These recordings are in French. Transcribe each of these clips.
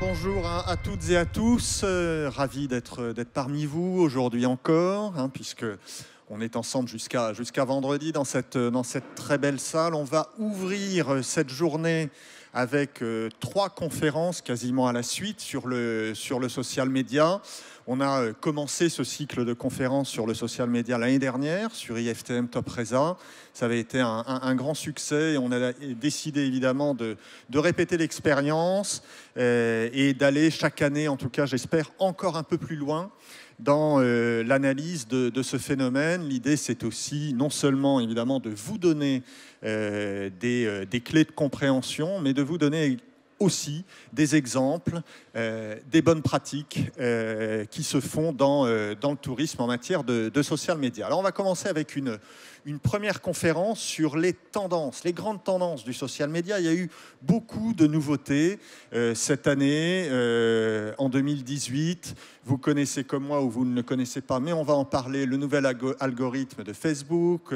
Bonjour à toutes et à tous, ravi d'être parmi vous aujourd'hui encore, puisque on est ensemble jusqu'à vendredi dans cette très belle salle. On va ouvrir cette journée avec 3 conférences quasiment à la suite sur le social media. On a commencé ce cycle de conférences sur le social media l'année dernière, sur IFTM Top Resa. Ça avait été un grand succès et on a décidé évidemment de répéter l'expérience et d'aller chaque année, en tout cas j'espère, encore un peu plus loin dans l'analyse de ce phénomène. L'idée, c'est aussi non seulement évidemment de vous donner des clés de compréhension, mais de vous donner aussi des exemples, des bonnes pratiques qui se font dans le tourisme en matière de social media. Alors on va commencer avec une première conférence sur les tendances, les grandes tendances du social media. Il y a eu beaucoup de nouveautés cette année, en 2018. Vous connaissez comme moi ou vous ne le connaissez pas, mais on va en parler. Le nouvel algorithme de Facebook,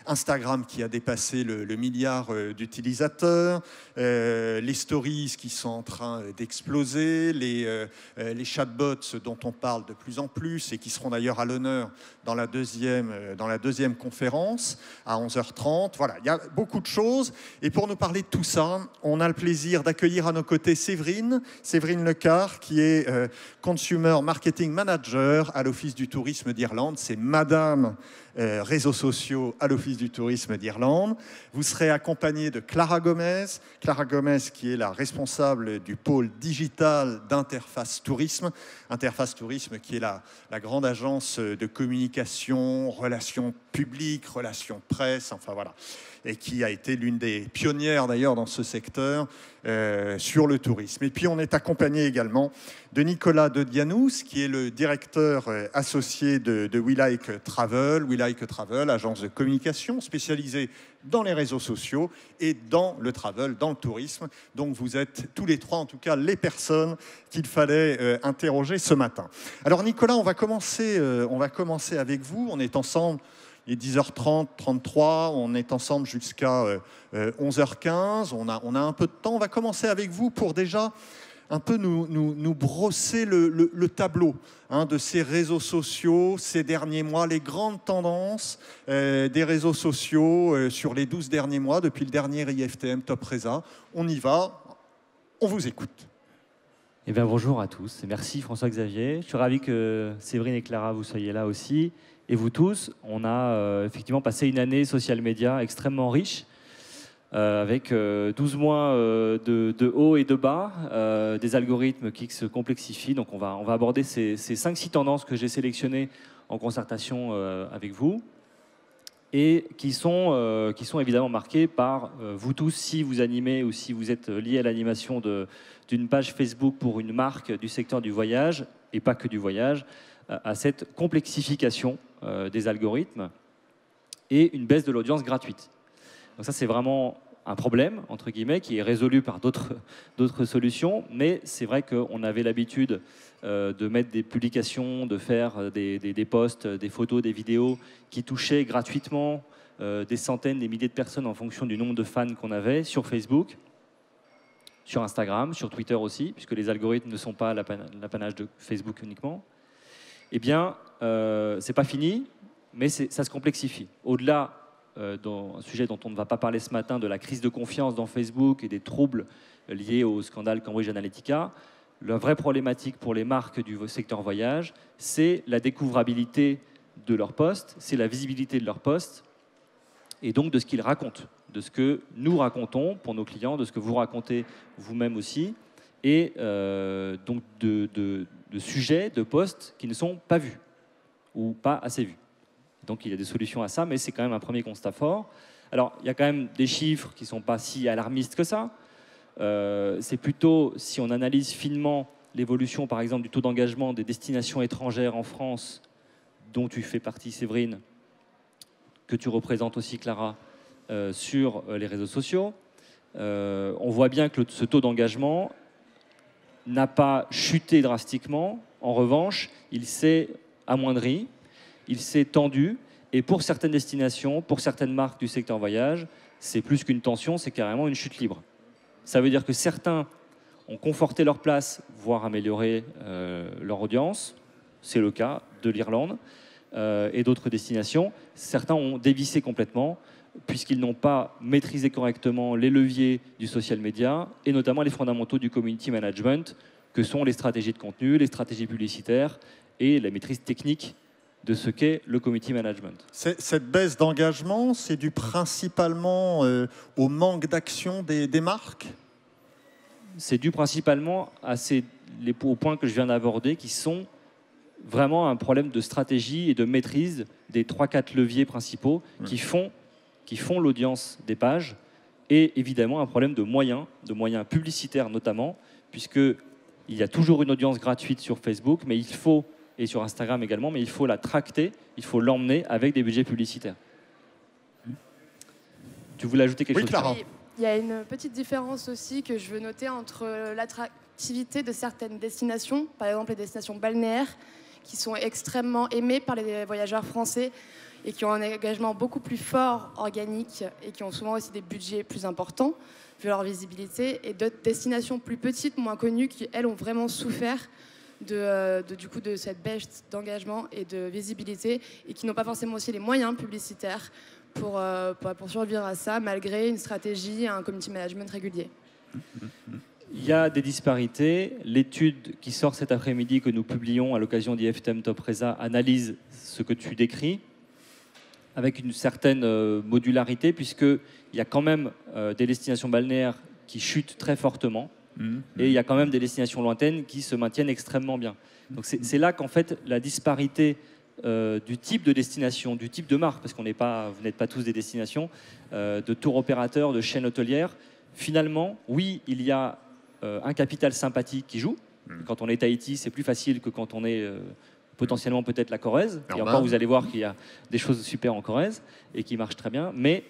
Instagram qui a dépassé le milliard d'utilisateurs, les stories qui sont en train d'exploser, les chatbots dont on parle de plus en plus et qui seront d'ailleurs à l'honneur dans la deuxième conférence à 11h30. Voilà, il y a beaucoup de choses. Et pour nous parler de tout ça, on a le plaisir d'accueillir à nos côtés Séverine Lecard, qui est Consumer Marketing Manager à l'Office du tourisme d'Irlande. C'est Madame réseaux sociaux à l'Office du tourisme d'Irlande. Vous serez accompagné de Clara Gomez qui est la responsable du pôle digital d'Interface Tourisme. Interface Tourisme qui est la grande agence de communication, relations publiques, relations presse, enfin voilà, et qui a été l'une des pionnières d'ailleurs dans ce secteur sur le tourisme. Et puis on est accompagné également de Nicolas de Dianous, qui est le directeur associé de We Like Travel. We Like Travel, agence de communication spécialisée dans les réseaux sociaux et dans le travel, dans le tourisme. Donc vous êtes tous les 3, en tout cas, les personnes qu'il fallait interroger ce matin. Alors Nicolas, on va commencer avec vous. On est ensemble. Il est 10h30, 33, on est ensemble jusqu'à 11h15, on a un peu de temps. On va commencer avec vous pour déjà un peu nous brosser le tableau de ces réseaux sociaux ces derniers mois, les grandes tendances des réseaux sociaux sur les 12 derniers mois, depuis le dernier IFTM Top Resa. On y va, on vous écoute. Eh bien, bonjour à tous et merci François-Xavier. Je suis ravi que Séverine et Clara, vous soyez là aussi. Et vous tous, on a effectivement passé une année social media extrêmement riche, avec 12 mois de haut et de bas, des algorithmes qui se complexifient. Donc on va aborder ces 5-6 tendances que j'ai sélectionnées en concertation avec vous et qui sont évidemment marquées par vous tous, si vous animez ou si vous êtes liés à l'animation d'une page Facebook pour une marque du secteur du voyage, et pas que du voyage, à cette complexification des algorithmes et une baisse de l'audience gratuite. Donc ça, c'est vraiment un problème, entre guillemets, qui est résolu par d'autres solutions, mais c'est vrai qu'on avait l'habitude de mettre des publications, de faire des posts, des photos, des vidéos qui touchaient gratuitement des centaines, des milliers de personnes en fonction du nombre de fans qu'on avait sur Facebook, sur Instagram, sur Twitter aussi, puisque les algorithmes ne sont pas l'apanage de Facebook uniquement. Eh bien, c'est pas fini, mais ça se complexifie. Au-delà d'un sujet dont on ne va pas parler ce matin, de la crise de confiance dans Facebook et des troubles liés au scandale Cambridge Analytica, la vraie problématique pour les marques du secteur voyage, c'est la découvrabilité de leurs posts, c'est la visibilité de leurs posts, et donc de ce qu'ils racontent, de ce que nous racontons pour nos clients, de ce que vous racontez vous-même aussi, et donc de sujets, de posts qui ne sont pas vus ou pas assez vus. Donc il y a des solutions à ça, mais c'est quand même un premier constat fort. Alors il y a quand même des chiffres qui ne sont pas si alarmistes que ça. C'est plutôt, si on analyse finement l'évolution, par exemple, du taux d'engagement des destinations étrangères en France, dont tu fais partie, Séverine, que tu représentes aussi, Clara, sur les réseaux sociaux, on voit bien que ce taux d'engagement n'a pas chuté drastiquement. En revanche, il s'est amoindri, il s'est tendu, et pour certaines destinations, pour certaines marques du secteur voyage, c'est plus qu'une tension, c'est carrément une chute libre. Ça veut dire que certains ont conforté leur place, voire amélioré leur audience. C'est le cas de l'Irlande et d'autres destinations. Certains ont dévissé complètement, puisqu'ils n'ont pas maîtrisé correctement les leviers du social media, et notamment les fondamentaux du community management, que sont les stratégies de contenu, les stratégies publicitaires et la maîtrise technique de ce qu'est le community management. Cette baisse d'engagement, c'est dû principalement au manque d'action des marques? C'est dû principalement aux points que je viens d'aborder, qui sont vraiment un problème de stratégie et de maîtrise des 3-4 leviers principaux qui font l'audience des pages, et évidemment un problème de moyens publicitaires notamment, puisqu'il y a toujours une audience gratuite sur Facebook, mais et sur Instagram également, mais il faut la tracter, il faut l'emmener avec des budgets publicitaires. Tu voulais ajouter quelque chose, Clara? Oui, il y a une petite différence aussi que je veux noter entre l'attractivité de certaines destinations, par exemple les destinations balnéaires, qui sont extrêmement aimées par les voyageurs français et qui ont un engagement beaucoup plus fort, organique, et qui ont souvent aussi des budgets plus importants, vu leur visibilité, et d'autres destinations plus petites, moins connues, qui, elles, ont vraiment souffert du coup, de cette baisse d'engagement et de visibilité, et qui n'ont pas forcément aussi les moyens publicitaires pour survivre à ça, malgré une stratégie et un community management régulier. Il y a des disparités. L'étude qui sort cet après-midi, que nous publions à l'occasion d'IFTM Top Resa, analyse ce que tu décris, avec une certaine modularité, puisqu'il y a quand même des destinations balnéaires qui chutent très fortement, et il y a quand même des destinations lointaines qui se maintiennent extrêmement bien. Donc c'est là qu'en fait la disparité du type de destination, du type de marque, parce vous n'êtes pas tous des destinations, de tour opérateurs, de chaînes hôtelières, finalement, oui, il y a un capital sympathique qui joue. Quand on est Tahiti, c'est plus facile que quand on est potentiellement peut-être la Corrèze. Et encore, vous allez voir qu'il y a des choses super en Corrèze et qui marchent très bien. Mais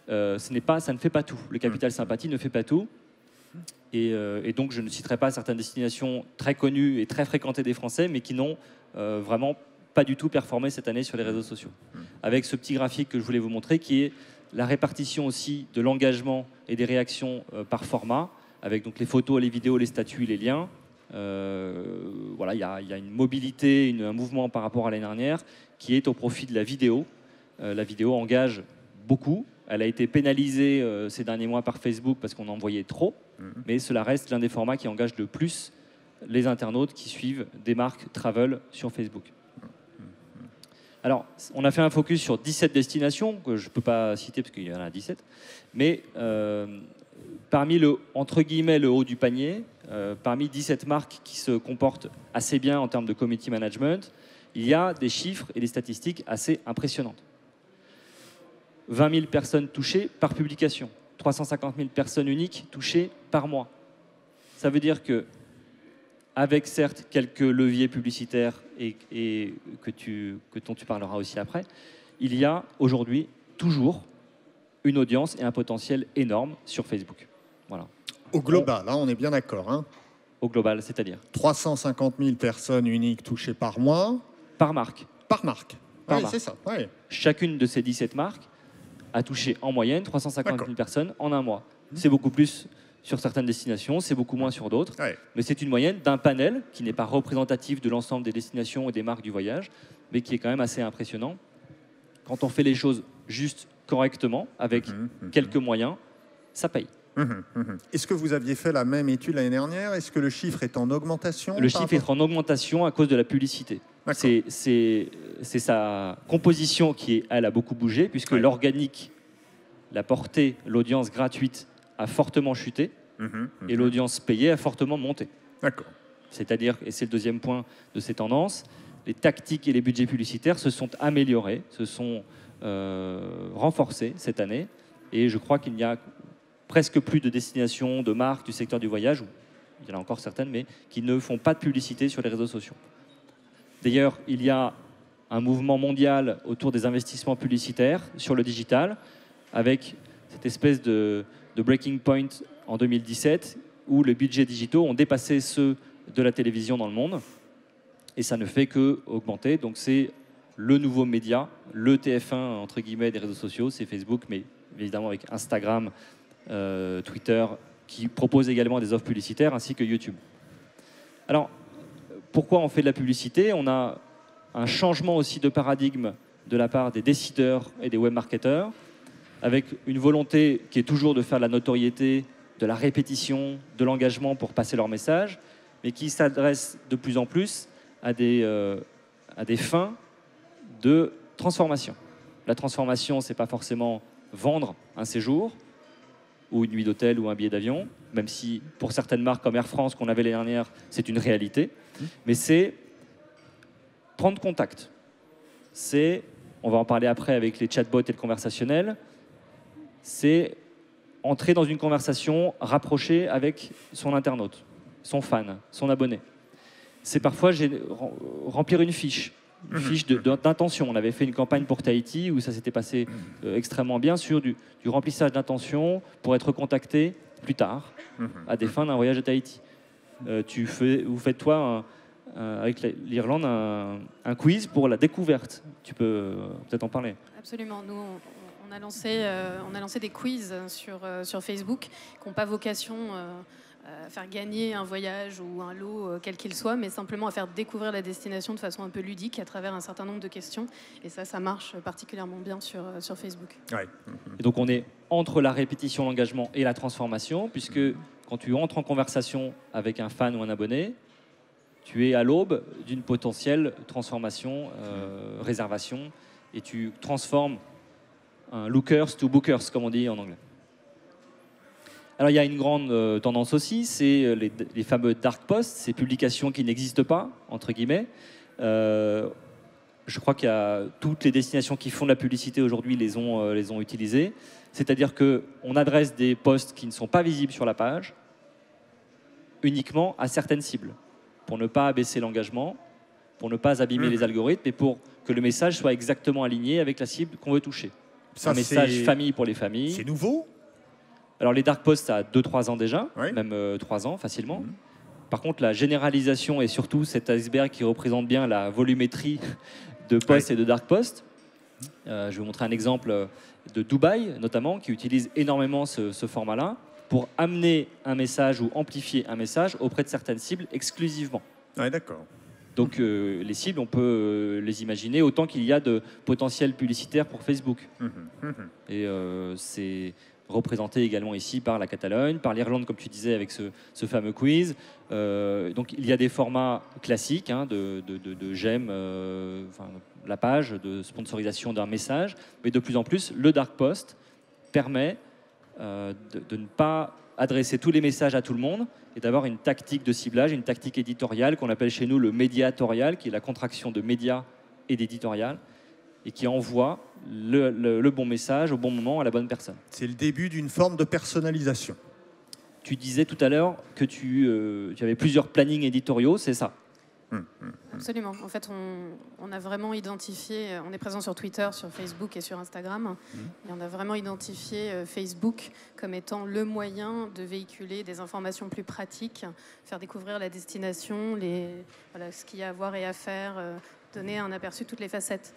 ça ne fait pas tout. Le capital sympathie ne fait pas tout. Et donc, je ne citerai pas certaines destinations très connues et très fréquentées des Français, mais qui n'ont vraiment pas du tout performé cette année sur les réseaux sociaux. Avec ce petit graphique que je voulais vous montrer, qui est la répartition aussi de l'engagement et des réactions par format, avec donc les photos, les vidéos, les statuts, les liens. Voilà, il y a une mobilité, un mouvement par rapport à l'année dernière qui est au profit de la vidéo. La vidéo engage beaucoup. Elle a été pénalisée ces derniers mois par Facebook parce qu'on en envoyait trop, mais cela reste l'un des formats qui engage le plus les internautes qui suivent des marques travel sur Facebook. Alors, on a fait un focus sur 17 destinations, que je ne peux pas citer parce qu'il y en a 17, mais parmi entre guillemets, le haut du panier, parmi 17 marques qui se comportent assez bien en termes de community management, il y a des chiffres et des statistiques assez impressionnantes. 20 000 personnes touchées par publication, 350 000 personnes uniques touchées par mois. Ça veut dire que, avec certes quelques leviers publicitaires et dont tu parleras aussi après, il y a aujourd'hui toujours une audience et un potentiel énorme sur Facebook. Voilà. Au global, hein, on est bien d'accord. Hein. Au global, c'est-à-dire 350 000 personnes uniques touchées par mois. Par marque. Par marque. Par oui, marque. C'est ça. Oui. Chacune de ces 17 marques a touché en moyenne 350 000 personnes en un mois. C'est beaucoup plus sur certaines destinations, c'est beaucoup moins sur d'autres. Ouais. Mais c'est une moyenne d'un panel qui n'est pas représentatif de l'ensemble des destinations et des marques du voyage, mais qui est quand même assez impressionnant. Quand on fait les choses juste correctement, avec quelques moyens, ça paye. Est-ce que vous aviez fait la même étude l'année dernière? Est-ce que le chiffre est en augmentation? Le chiffre est en augmentation à cause de la publicité. C'est sa composition qui, elle, a beaucoup bougé, puisque l'organique, la portée, l'audience gratuite a fortement chuté, et l'audience payée a fortement monté. D'accord. C'est-à-dire, et c'est le deuxième point de ces tendances, les tactiques et les budgets publicitaires se sont améliorés, se sont renforcés cette année, et je crois qu'il n'y a presque plus de destinations, de marques du secteur du voyage, où il y en a encore certaines, mais qui ne font pas de publicité sur les réseaux sociaux. D'ailleurs, il y a un mouvement mondial autour des investissements publicitaires sur le digital, avec cette espèce de breaking point en 2017, où les budgets digitaux ont dépassé ceux de la télévision dans le monde, et ça ne fait qu'augmenter. Donc c'est le nouveau média, le TF1 entre guillemets des réseaux sociaux, c'est Facebook, mais évidemment avec Instagram, Twitter qui propose également des offres publicitaires, ainsi que YouTube. Alors, pourquoi on fait de la publicité? On a un changement aussi de paradigme de la part des décideurs et des webmarketeurs, avec une volonté qui est toujours de faire de la notoriété, de la répétition, de l'engagement pour passer leur message, mais qui s'adresse de plus en plus à des fins de transformation. La transformation, ce n'est pas forcément vendre un séjour, ou une nuit d'hôtel, ou un billet d'avion, même si pour certaines marques comme Air France qu'on avait l'année dernière, c'est une réalité, mais c'est prendre contact. C'est, on va en parler après avec les chatbots et le conversationnel, c'est entrer dans une conversation rapprochée avec son internaute, son fan, son abonné. C'est parfois remplir une fiche d'intention. On avait fait une campagne pour Tahiti où ça s'était passé extrêmement bien sur du remplissage d'intention pour être contacté plus tard à des fins d'un voyage à Tahiti. Vous faites toi avec l'Irlande un quiz pour la découverte. Tu peux peut-être en parler. Absolument. Nous, on a lancé des quiz sur Facebook qui n'ont pas vocation à faire gagner un voyage ou un lot, quel qu'il soit, mais simplement à faire découvrir la destination de façon un peu ludique à travers un certain nombre de questions. Et ça marche particulièrement bien sur Facebook. Ouais. Et donc on est entre la répétition, l'engagement et la transformation, puisque quand tu entres en conversation avec un fan ou un abonné, tu es à l'aube d'une potentielle transformation, réservation, et tu transformes un lookers to bookers, comme on dit en anglais. Alors il y a une grande tendance aussi, c'est les fameux dark posts, ces publications qui n'existent pas, entre guillemets. Je crois qu'il y a toutes les destinations qui font de la publicité aujourd'hui les ont utilisées. C'est-à-dire qu'on adresse des posts qui ne sont pas visibles sur la page uniquement à certaines cibles, pour ne pas abaisser l'engagement, pour ne pas abîmer les algorithmes, et pour que le message soit exactement aligné avec la cible qu'on veut toucher. Ça, un message famille pour les familles. C'est nouveau? Alors les dark posts, ça a 2-3 ans déjà, oui. Même 3 ans facilement. Par contre, la généralisation et surtout cet iceberg qui représente bien la volumétrie de posts et de dark posts. Je vais vous montrer un exemple de Dubaï, notamment, qui utilise énormément ce format-là pour amener un message ou amplifier un message auprès de certaines cibles exclusivement. Ouais, d'accord. Donc les cibles, on peut les imaginer autant qu'il y a de potentiel publicitaire pour Facebook. Et c'est représenté également ici par la Catalogne, par l'Irlande, comme tu disais, avec ce fameux quiz. Donc il y a des formats classiques de j'aime la page, de sponsorisation d'un message, mais de plus en plus, le dark post permet de ne pas adresser tous les messages à tout le monde et d'avoir une tactique de ciblage, une tactique éditoriale qu'on appelle chez nous le médiatorial, qui est la contraction de média et d'éditorial, et qui envoie le bon message au bon moment à la bonne personne. C'est le début d'une forme de personnalisation. Tu disais tout à l'heure que tu avais plusieurs plannings éditoriaux, c'est ça? Absolument. En fait, on a vraiment identifié, on est présent sur Twitter, sur Facebook et sur Instagram, et on a vraiment identifié Facebook comme étant le moyen de véhiculer des informations plus pratiques, faire découvrir la destination, ce qu'il y a à voir et à faire, donner un aperçu de toutes les facettes.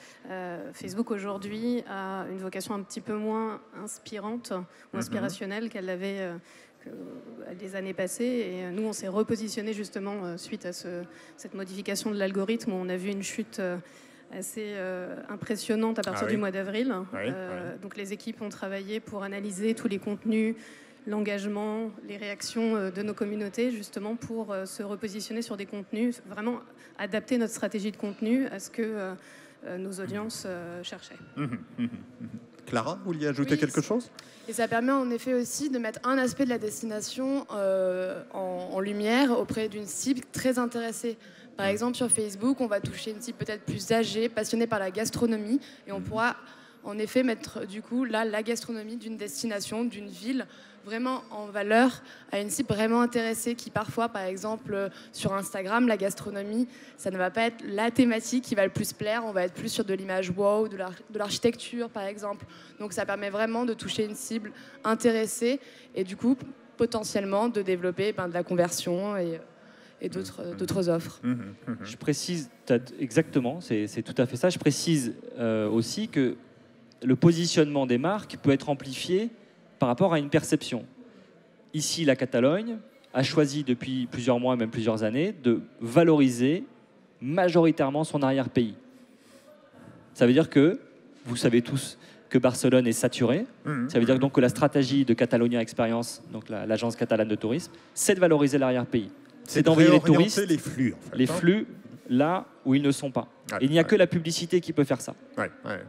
Facebook aujourd'hui a une vocation un petit peu moins inspirante ou inspirationnelle qu'elle l'avait les années passées, et nous on s'est repositionné justement suite à cette modification de l'algorithme où on a vu une chute assez impressionnante à partir du mois d'avril. Donc les équipes ont travaillé pour analyser tous les contenus, l'engagement, les réactions de nos communautés, justement pour se repositionner sur des contenus, vraiment adapter notre stratégie de contenu à ce que nos audiences cherchaient. Clara, vous vouliez ajouter quelque chose? Et ça permet en effet aussi de mettre un aspect de la destination en lumière auprès d'une cible très intéressée. Par exemple, sur Facebook, on va toucher une cible peut-être plus âgée, passionnée par la gastronomie, et on pourra en effet mettre du coup là la gastronomie d'une destination, d'une ville, vraiment en valeur à une cible vraiment intéressée qui parfois, par exemple, sur Instagram, la gastronomie, ça ne va pas être la thématique qui va le plus plaire, on va être plus sur de l'image wow, de l'architecture, par exemple. Donc ça permet vraiment de toucher une cible intéressée et du coup, potentiellement, de développer de la conversion et d'autres offres. Je précise exactement, c'est tout à fait ça. Je précise aussi que le positionnement des marques peut être amplifié par rapport à une perception. ici, la Catalogne a choisi depuis plusieurs mois, même plusieurs années, de valoriser majoritairement son arrière-pays. Ça veut dire que, vous savez tous, que Barcelone est saturée. Ça veut dire donc que la stratégie de Catalonia Experience, donc l'agence catalane de tourisme, c'est de valoriser l'arrière-pays. C'est d'envoyer les touristes, les flux, en fait, les flux là où ils ne sont pas. Ouais, Et il n'y a que la publicité qui peut faire ça.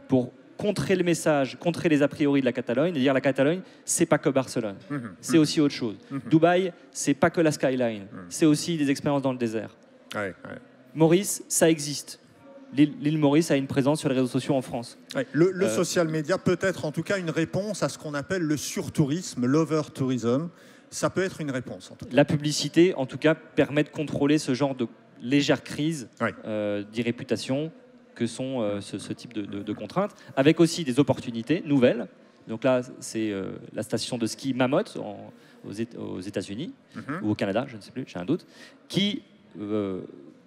Pour contrer le message, contrer les a priori de la Catalogne, et dire la Catalogne, c'est pas que Barcelone, c'est aussi autre chose. Dubaï, c'est pas que la skyline, c'est aussi des expériences dans le désert. Maurice, ça existe. L'île Maurice a une présence sur les réseaux sociaux en France. Le social media peut être en tout cas une réponse à ce qu'on appelle le surtourisme, l'over-tourism. Ça peut être une réponse. En tout cas. La publicité, en tout cas, permet de contrôler ce genre de légère crise d'irréputation que sont ce type de contraintes, avec aussi des opportunités nouvelles. Donc là, c'est la station de ski Mammoth aux États-Unis ou au Canada, je ne sais plus, j'ai un doute, qui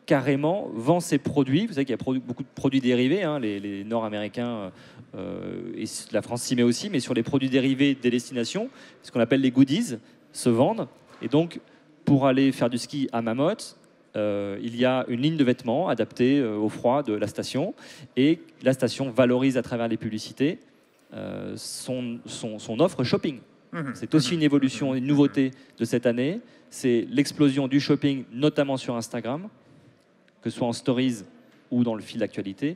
carrément vend ses produits. Vous savez qu'il y a beaucoup de produits dérivés, hein, les Nord-Américains et la France s'y met aussi, mais sur les produits dérivés des destinations, ce qu'on appelle les goodies, se vendent. Et donc, pour aller faire du ski à Mammoth, il y a une ligne de vêtements adaptée au froid de la station, et la station valorise à travers les publicités son offre shopping. C'est aussi une évolution, une nouveauté de cette année, c'est l'explosion du shopping, notamment sur Instagram, que ce soit en stories ou dans le fil d'actualité,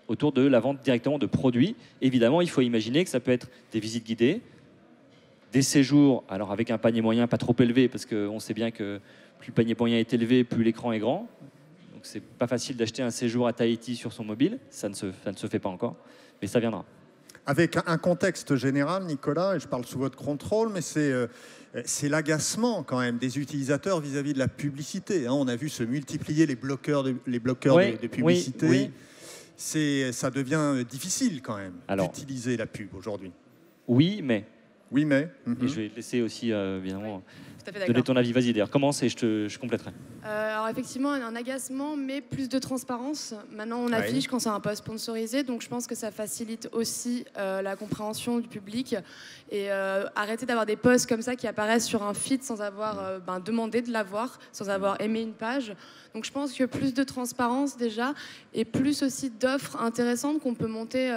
autour de la vente directement de produits. Évidemment, il faut imaginer que ça peut être des visites guidées, des séjours, alors avec un panier moyen pas trop élevé, parce qu'on sait bien que plus le panier moyen est élevé, plus l'écran est grand. Donc c'est pas facile d'acheter un séjour à Tahiti sur son mobile, ça ne se fait pas encore, mais ça viendra. Avec un contexte général, Nicolas, et je parle sous votre contrôle, mais c'est l'agacement quand même des utilisateurs vis-à-vis de la publicité. Hein. On a vu se multiplier les bloqueurs de publicité. Oui. Ça devient difficile quand même d'utiliser la pub aujourd'hui. Oui, mais. Et je vais te laisser aussi, évidemment, donner ton avis. Vas-y, d'ailleurs, commence et je compléterai. Alors effectivement, un agacement, mais plus de transparence. Maintenant, on affiche quand c'est un post sponsorisé, donc je pense que ça facilite aussi la compréhension du public. Et arrêter d'avoir des posts comme ça qui apparaissent sur un feed sans avoir demandé de l'avoir, sans avoir aimé une page. Donc je pense que plus de transparence déjà, et plus aussi d'offres intéressantes qu'on peut monter,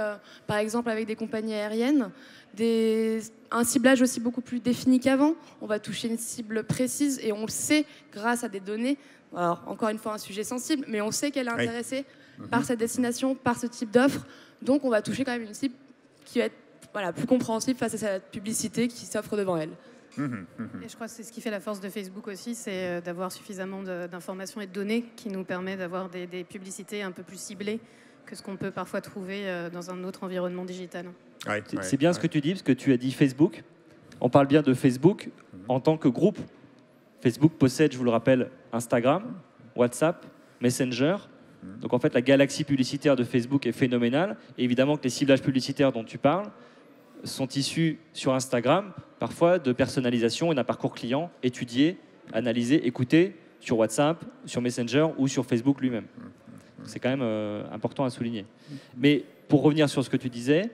par exemple avec des compagnies aériennes. Un ciblage aussi beaucoup plus défini qu'avant. On va toucher une cible précise et on le sait grâce à des données. Alors, encore une fois, un sujet sensible, mais on sait qu'elle est intéressée par cette destination, par ce type d'offre. Donc, on va toucher quand même une cible qui va être plus compréhensible face à cette publicité qui s'offre devant elle. Et je crois que c'est ce qui fait la force de Facebook aussi, c'est d'avoir suffisamment d'informations et de données qui nous permet d'avoir des publicités un peu plus ciblées que ce qu'on peut parfois trouver dans un autre environnement digital. C'est bien ce que tu dis, parce que tu as dit Facebook. On parle bien de Facebook en tant que groupe. Facebook possède, je vous le rappelle, Instagram, WhatsApp, Messenger. Donc en fait, la galaxie publicitaire de Facebook est phénoménale. Et évidemment que les ciblages publicitaires dont tu parles sont issus sur Instagram, parfois de personnalisation et d'un parcours client étudié, analysé, écouté sur WhatsApp, sur Messenger ou sur Facebook lui-même. C'est quand même important à souligner. Mais pour revenir sur ce que tu disais,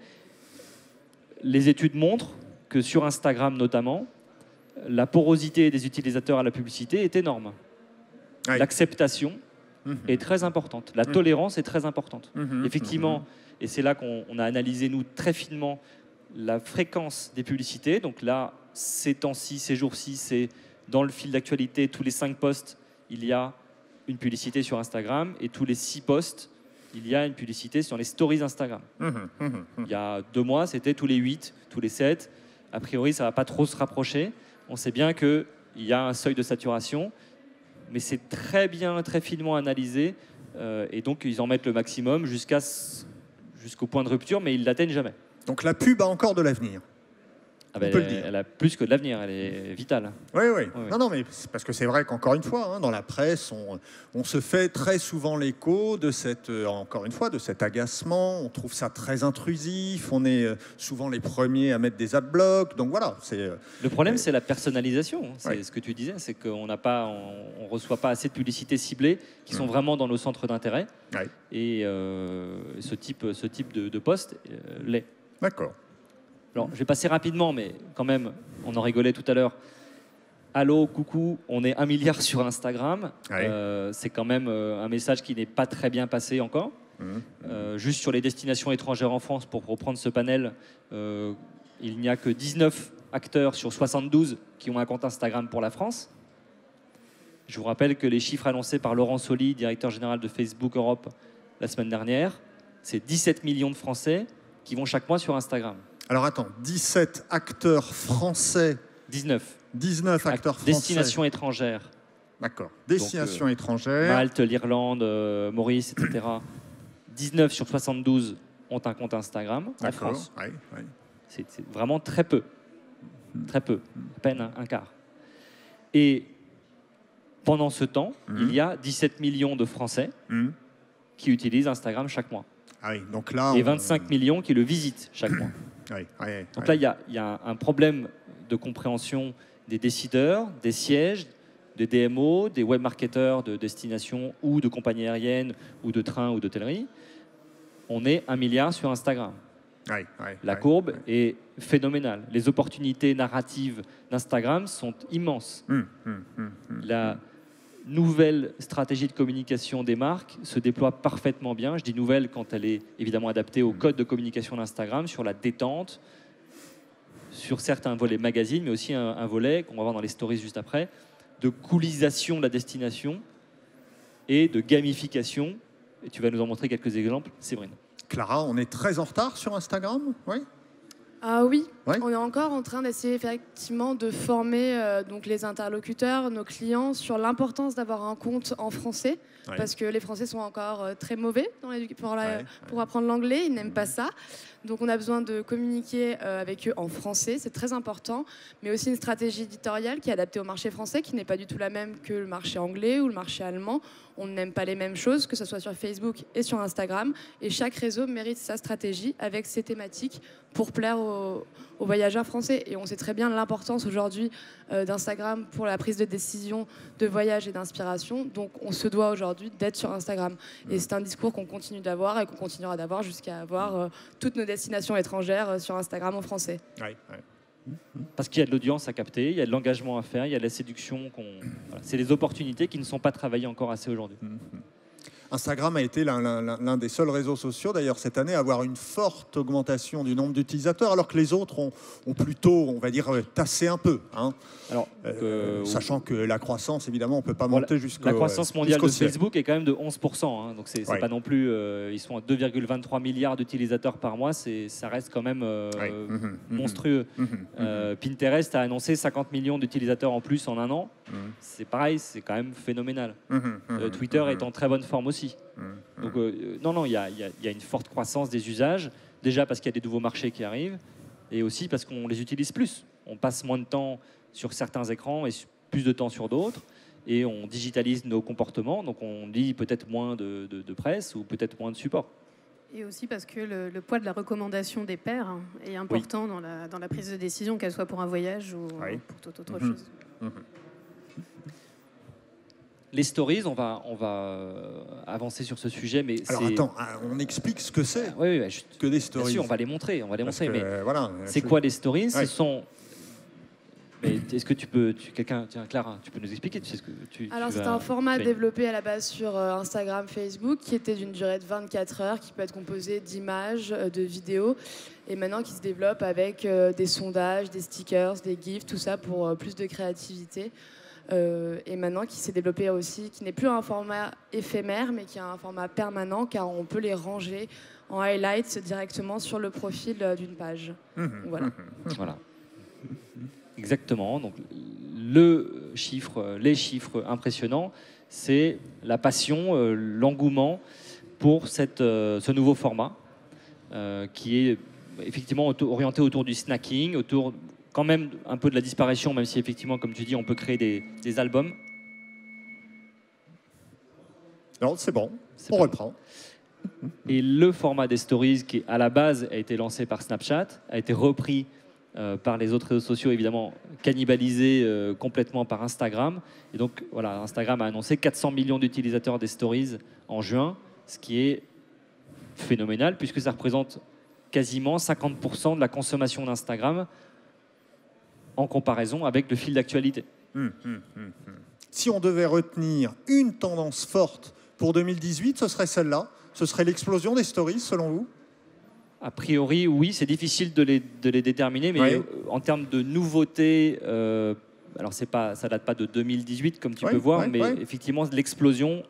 les études montrent que sur Instagram notamment, la porosité des utilisateurs à la publicité est énorme. L'acceptation est très importante. La tolérance est très importante. Effectivement, et c'est là qu'on a analysé, nous, très finement, la fréquence des publicités. Donc là, ces temps-ci, ces jours-ci, c'est dans le fil d'actualité, tous les 5 posts, il y a une publicité sur Instagram, et tous les 6 posts, il y a une publicité sur les stories Instagram. Il y a 2 mois, c'était tous les 8, tous les 7. A priori, ça ne va pas trop se rapprocher. On sait bien qu'il y a un seuil de saturation, mais c'est très bien, très finement analysé, et donc ils en mettent le maximum jusqu'au point de rupture, mais ils ne l'atteignent jamais. Donc la pub a encore de l'avenir. Elle a plus que de l'avenir, elle est vitale. Oui. Non, mais c'est parce que c'est vrai qu'encore une fois, dans la presse, on se fait très souvent l'écho de encore une fois, de cet agacement. On trouve ça très intrusif. On est souvent les premiers à mettre des adblocks. Donc voilà. Le problème, c'est la personnalisation. C'est ce que tu disais, c'est qu'on on reçoit pas assez de publicités ciblées qui sont vraiment dans nos centres d'intérêt. Et ce type de poste l'est. D'accord. Alors, je vais passer rapidement, mais quand même, on en rigolait tout à l'heure. allô, coucou, on est 1 milliard sur Instagram. Ouais. C'est quand même un message qui n'est pas très bien passé encore. Juste sur les destinations étrangères en France, pour reprendre ce panel, il n'y a que 19 acteurs sur 72 qui ont un compte Instagram pour la France. Je vous rappelle que les chiffres annoncés par Laurent Soli, directeur général de Facebook Europe, la semaine dernière, c'est 17 millions de Français qui vont chaque mois sur Instagram. Alors attends, 17 acteurs français. 19 acteurs français. Destination étrangère. D'accord. Destination étrangère. Malte, l'Irlande, Maurice, etc. 19 sur 72 ont un compte Instagram en France. Ouais. C'est vraiment très peu. Très peu. À peine un quart. Et pendant ce temps, il y a 17 millions de Français qui utilisent Instagram chaque mois. Ah oui, donc là, et 25 millions qui le visitent chaque mois. Donc là, il y a un problème de compréhension des décideurs, des sièges, des DMO, des webmarketeurs de destinations ou de compagnies aériennes ou de trains ou d'hôtellerie. On est 1 milliard sur Instagram. La courbe est phénoménale. Les opportunités narratives d'Instagram sont immenses. La nouvelle stratégie de communication des marques se déploie parfaitement bien. Je dis nouvelle quand elle est évidemment adaptée au code de communication d'Instagram, sur la détente, sur certains volets magazines, mais aussi un volet qu'on va voir dans les stories juste après, de coolisation de la destination et de gamification. Et tu vas nous en montrer quelques exemples, Séverine. Clara, on est très en retard sur Instagram, oui. Ah oui, Ouais. on est encore en train d'essayer effectivement de former donc les interlocuteurs, nos clients, sur l'importance d'avoir un compte en français, parce que les Français sont encore très mauvais pour apprendre l'anglais, ils n'aiment pas ça. Donc on a besoin de communiquer avec eux en français, c'est très important, mais aussi une stratégie éditoriale qui est adaptée au marché français, qui n'est pas du tout la même que le marché anglais ou le marché allemand. On n'aime pas les mêmes choses, que ce soit sur Facebook et sur Instagram, et chaque réseau mérite sa stratégie avec ses thématiques pour plaire aux voyageurs français. Et on sait très bien l'importance aujourd'hui d'Instagram pour la prise de décision de voyage et d'inspiration. Donc on se doit aujourd'hui d'être sur Instagram. Et c'est un discours qu'on continue d'avoir et qu'on continuera d'avoir jusqu'à avoir toutes nos destinations étrangères sur Instagram en français. Parce qu'il y a de l'audience à capter, il y a de l'engagement à faire, il y a de la séduction. Voilà. C'est les opportunités qui ne sont pas travaillées encore assez aujourd'hui. Instagram a été l'un des seuls réseaux sociaux, d'ailleurs, cette année, à avoir une forte augmentation du nombre d'utilisateurs, alors que les autres ont plutôt, on va dire, tassé un peu. Hein. Alors, sachant que la croissance, évidemment, on ne peut pas monter jusqu'au La croissance mondiale de ciel. Facebook est quand même de 11%. Hein, donc, c'est pas non plus... ils sont à 2,23 milliards d'utilisateurs par mois. Ça reste quand même monstrueux. Pinterest a annoncé 50 millions d'utilisateurs en plus en un an. C'est pareil, c'est quand même phénoménal. Twitter est en très bonne forme aussi. Donc, non, il y a une forte croissance des usages, déjà parce qu'il y a des nouveaux marchés qui arrivent, et aussi parce qu'on les utilise plus. On passe moins de temps sur certains écrans et plus de temps sur d'autres, et on digitalise nos comportements, donc on lit peut-être moins de presse ou peut-être moins de support. Et aussi parce que le poids de la recommandation des pairs est important dans la prise de décision, qu'elle soit pour un voyage ou pour toute autre chose. Les stories, on va avancer sur ce sujet, mais alors attends, on explique ce que c'est. Que des stories. Bien sûr, on va les montrer. Mais voilà, c'est quoi les stories? Ce sont. Mais est-ce que tiens, Clara, tu peux nous expliquer? Alors c'est un format développé à la base sur Instagram, Facebook, qui était d'une durée de 24 heures, qui peut être composé d'images, de vidéos, et maintenant qui se développe avec des sondages, des stickers, des gifs, tout ça pour plus de créativité. Et maintenant qui s'est développé aussi, qui n'est plus un format éphémère, mais qui est un format permanent, car on peut les ranger en highlights directement sur le profil d'une page. Voilà. Exactement. Donc, les chiffres impressionnants, c'est la passion, l'engouement pour ce nouveau format qui est effectivement orienté autour du snacking, autour quand même un peu de la disparition, même si effectivement, comme tu dis, on peut créer des albums. Non, c'est bon, on reprend. Et le format des stories, qui à la base a été lancé par Snapchat, a été repris par les autres réseaux sociaux, évidemment cannibalisé complètement par Instagram. Et donc voilà, Instagram a annoncé 400 millions d'utilisateurs des stories en juin, ce qui est phénoménal, puisque ça représente quasiment 50% de la consommation d'Instagram en comparaison avec le fil d'actualité. Si on devait retenir une tendance forte pour 2018, ce serait celle-là. Ce serait l'explosion des stories, selon vous? A priori, oui, c'est difficile de les déterminer, mais Oui. en termes de nouveautés, alors ça date pas de 2018 comme tu peux voir, mais effectivement l'explosion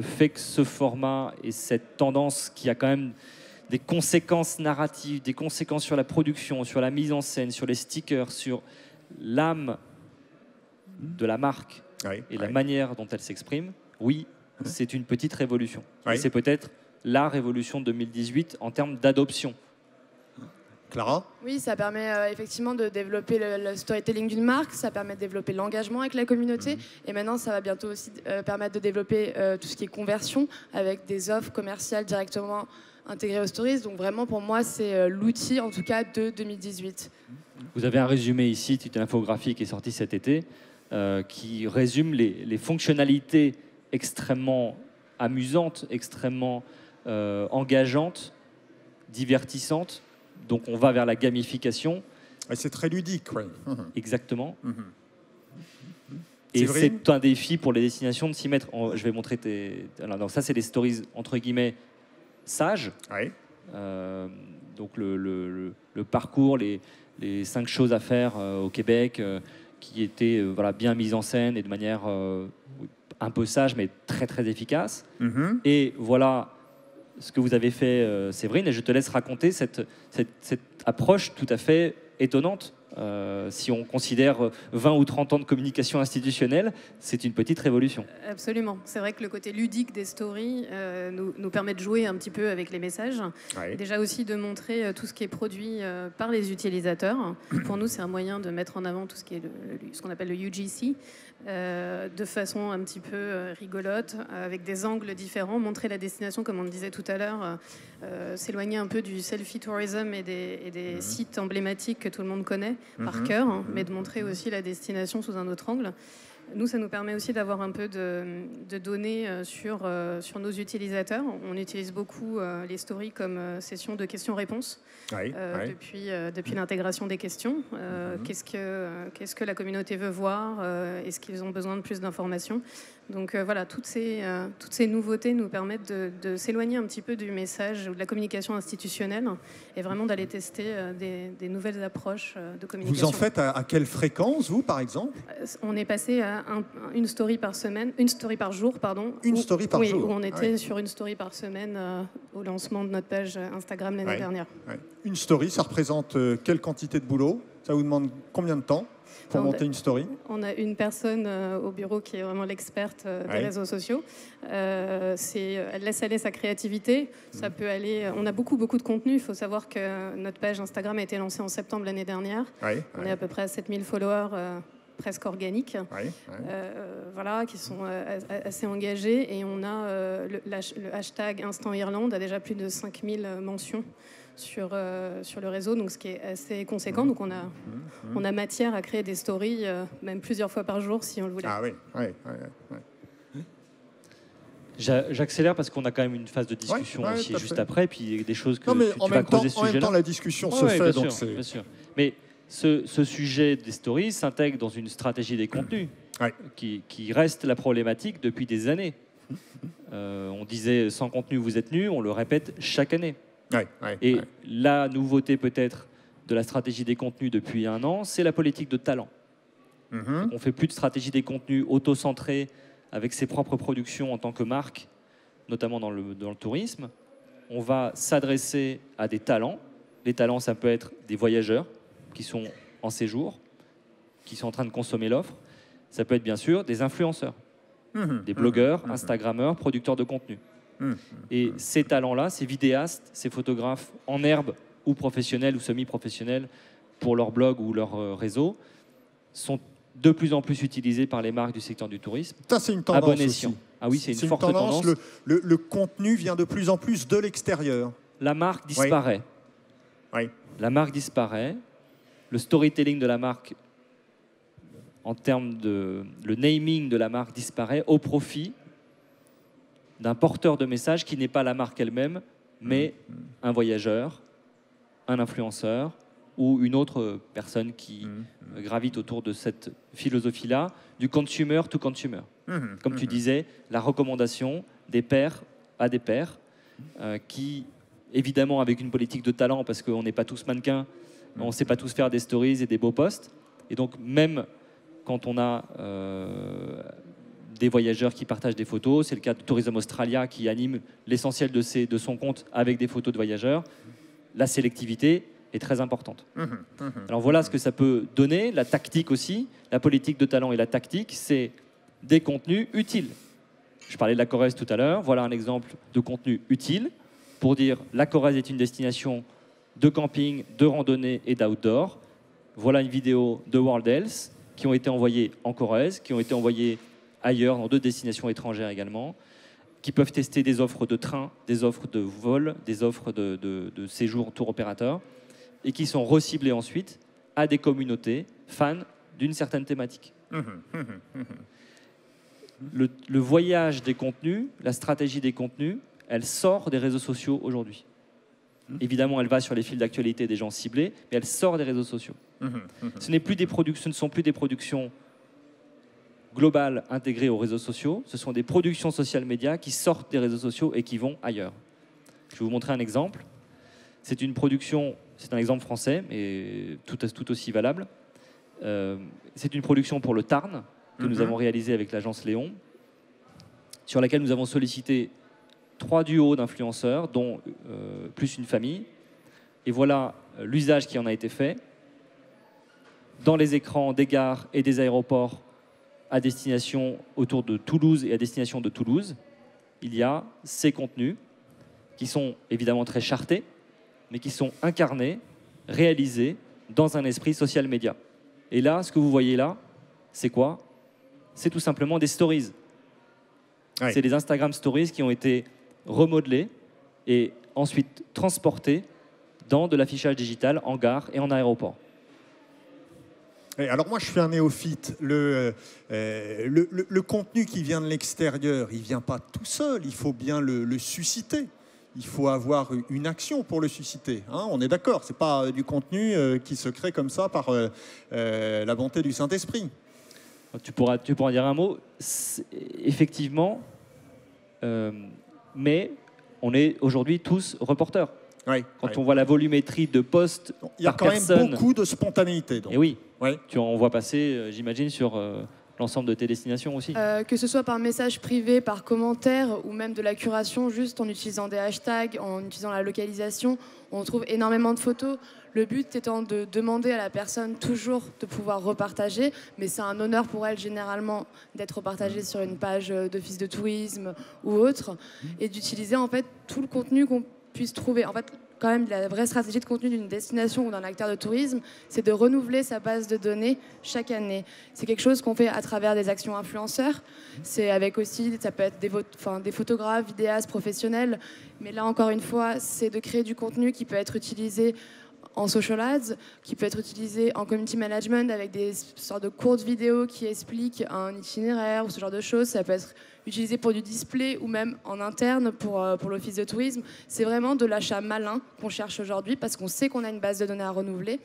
fait que ce format et cette tendance qui a quand même des conséquences narratives, des conséquences sur la production, sur la mise en scène, sur les stickers, sur l'âme de la marque et la manière dont elle s'exprime, oui, c'est une petite révolution. Et c'est peut-être la révolution de 2018 en termes d'adoption. Clara? Oui, ça permet effectivement de développer le storytelling d'une marque, ça permet de développer l'engagement avec la communauté, et maintenant ça va bientôt aussi permettre de développer tout ce qui est conversion avec des offres commerciales directement intégrées aux stories. Donc vraiment pour moi c'est l'outil en tout cas de 2018. Vous avez un résumé ici, c'est une infographie qui est sortie cet été, qui résume les fonctionnalités extrêmement amusantes, extrêmement engageantes, divertissantes. Donc on va vers la gamification. C'est très ludique, oui. Exactement. Et c'est un défi pour les destinations de s'y mettre. Je vais montrer tes... Alors, donc ça, c'est les stories, entre guillemets, sages. Donc le parcours, les 5 choses à faire au Québec, qui étaient voilà, bien mises en scène et de manière un peu sage, mais très, très efficace. Et voilà ce que vous avez fait, Séverine, et je te laisse raconter cette approche tout à fait étonnante. Si on considère 20 ou 30 ans de communication institutionnelle, c'est une petite révolution. Absolument. C'est vrai que le côté ludique des stories nous permet de jouer un petit peu avec les messages. Déjà aussi de montrer tout ce qui est produit par les utilisateurs. Pour nous, c'est un moyen de mettre en avant tout ce qui est ce qu'on appelle le UGC, de façon un petit peu rigolote, avec des angles différents, montrer la destination, comme on le disait tout à l'heure, s'éloigner un peu du selfie tourism et des sites emblématiques que tout le monde connaît par cœur, mais de montrer aussi la destination sous un autre angle. Nous, ça nous permet aussi d'avoir un peu de données sur nos utilisateurs. On utilise beaucoup les stories comme session de questions-réponses depuis l'intégration des questions. Qu'est-ce que la communauté veut voir? Est-ce qu'ils ont besoin de plus d'informations? Donc voilà, toutes ces nouveautés nous permettent de s'éloigner un petit peu du message ou de la communication institutionnelle et vraiment d'aller tester des nouvelles approches de communication. Vous en faites à quelle fréquence, vous, par exemple? On est passé à une story par semaine, une story par jour, pardon. Une story par jour. Où on était sur une story par semaine au lancement de notre page Instagram l'année dernière. Une story, ça représente quelle quantité de boulot? Ça vous demande combien de temps pour monter une story? On a une personne au bureau qui est vraiment l'experte des réseaux sociaux. Elle laisse aller sa créativité. Ça peut aller. On a beaucoup de contenu. Il faut savoir que notre page Instagram a été lancée en septembre l'année dernière. On est à peu près à 7000 followers. Presque organiques, voilà, qui sont assez engagés. Et on a le hashtag Instant Irlande a déjà plus de 5000 mentions sur le réseau, donc ce qui est assez conséquent. Donc on a matière à créer des stories, même plusieurs fois par jour si on le voulait. J'accélère parce qu'on a quand même une phase de discussion aussi juste après, puis des choses que tu vas creuser ce sujet-là. En même temps, la discussion se fait. Bien sûr, bien sûr. Mais ce sujet des stories s'intègre dans une stratégie des contenus qui reste la problématique depuis des années. On disait sans contenu vous êtes nus, on le répète chaque année. La nouveauté peut-être de la stratégie des contenus depuis un an, c'est la politique de talent. On ne fait plus de stratégie des contenus auto-centrée avec ses propres productions en tant que marque, notamment dans le tourisme. On va s'adresser à des talents. Les talents, ça peut être des voyageurs qui sont en séjour, qui sont en train de consommer l'offre. Ça peut être bien sûr des influenceurs, des blogueurs, Instagrammeurs, producteurs de contenu. Et ces talents-là, ces vidéastes, ces photographes en herbe ou professionnels ou semi-professionnels pour leur blog ou leur réseau, sont de plus en plus utilisés par les marques du secteur du tourisme. Ça, c'est une tendance aussi. Ah oui, c'est une forte tendance. Le contenu vient de plus en plus de l'extérieur. La marque disparaît. La marque disparaît. Le storytelling de la marque, en termes de... Le naming de la marque disparaît au profit d'un porteur de message qui n'est pas la marque elle-même, mais un voyageur, un influenceur, ou une autre personne qui gravite autour de cette philosophie-là, du consumer to consumer. Comme tu disais, la recommandation des pairs à des pairs, qui, évidemment, avec une politique de talent, parce qu'on n'est pas tous mannequins, on ne sait pas tous faire des stories et des beaux posts. Et donc, même quand on a des voyageurs qui partagent des photos, c'est le cas de Tourism Australia qui anime l'essentiel de son compte avec des photos de voyageurs, la sélectivité est très importante. Alors voilà ce que ça peut donner, la tactique aussi, la politique de talent et la tactique, c'est des contenus utiles. Je parlais de la Corrèze tout à l'heure, voilà un exemple de contenu utile pour dire la Corrèze est une destination de camping, de randonnée et d'outdoor. Voilà une vidéo de World Health qui ont été envoyées en Corrèze, qui ont été envoyées ailleurs, dans 2 destinations étrangères également, qui peuvent tester des offres de train, des offres de vol, des offres de séjour tour opérateur, et qui sont reciblées ensuite à des communautés fans d'une certaine thématique. Le voyage des contenus, la stratégie des contenus, elle sort des réseaux sociaux aujourd'hui. Évidemment, elle va sur les fils d'actualité des gens ciblés, mais elle sort des réseaux sociaux. Ce ne sont plus des productions globales intégrées aux réseaux sociaux, ce sont des productions social médias qui sortent des réseaux sociaux et qui vont ailleurs. Je vais vous montrer un exemple. C'est une production, c'est un exemple français, mais tout aussi valable. C'est une production pour le Tarn que nous avons réalisée avec l'agence Léon, sur laquelle nous avons sollicité 3 duos d'influenceurs, dont plus une famille. Et voilà l'usage qui en a été fait. Dans les écrans des gares et des aéroports à destination autour de Toulouse et à destination de Toulouse, il y a ces contenus qui sont évidemment très chartés, mais qui sont incarnés, réalisés dans un esprit social média. Et là, ce que vous voyez là, c'est quoi? C'est tout simplement des stories. Ouais. C'est des Instagram Stories qui ont été remodelés et ensuite transportés dans de l'affichage digital en gare et en aéroport. Et alors moi, je suis un néophyte. Le contenu qui vient de l'extérieur, il ne vient pas tout seul. Il faut bien le susciter. Il faut avoir une action pour le susciter. Hein, on est d'accord, ce n'est pas du contenu qui se crée comme ça par la bonté du Saint-Esprit. Tu pourras dire un mot. Effectivement, mais on est aujourd'hui tous reporters. Oui, quand on voit la volumétrie de posts par personne... Il y a quand même beaucoup de spontanéité. Donc. Et oui, tu en vois passer, j'imagine, sur l'ensemble de tes destinations aussi. Que ce soit par message privé, par commentaire, ou même de la curation, juste en utilisant des hashtags, en utilisant la localisation, on trouve énormément de photos. Le but étant de demander à la personne toujours de pouvoir repartager, mais c'est un honneur pour elle généralement d'être repartagée sur une page d'office de tourisme ou autre, et d'utiliser en fait tout le contenu qu'on puisse trouver. En fait, quand même, la vraie stratégie de contenu d'une destination ou d'un acteur de tourisme, c'est de renouveler sa base de données chaque année. C'est quelque chose qu'on fait à travers des actions influenceurs. C'est avec aussi, ça peut être des photographes, vidéastes, professionnels. Mais là, encore une fois, c'est de créer du contenu qui peut être utilisé en social ads, qui peut être utilisé en community management avec des sortes de courtes vidéos qui expliquent un itinéraire ou ce genre de choses. Ça peut être utilisé pour du display ou même en interne pour l'office de tourisme. C'est vraiment de l'achat malin qu'on cherche aujourd'hui parce qu'on sait qu'on a une base de données à renouveler.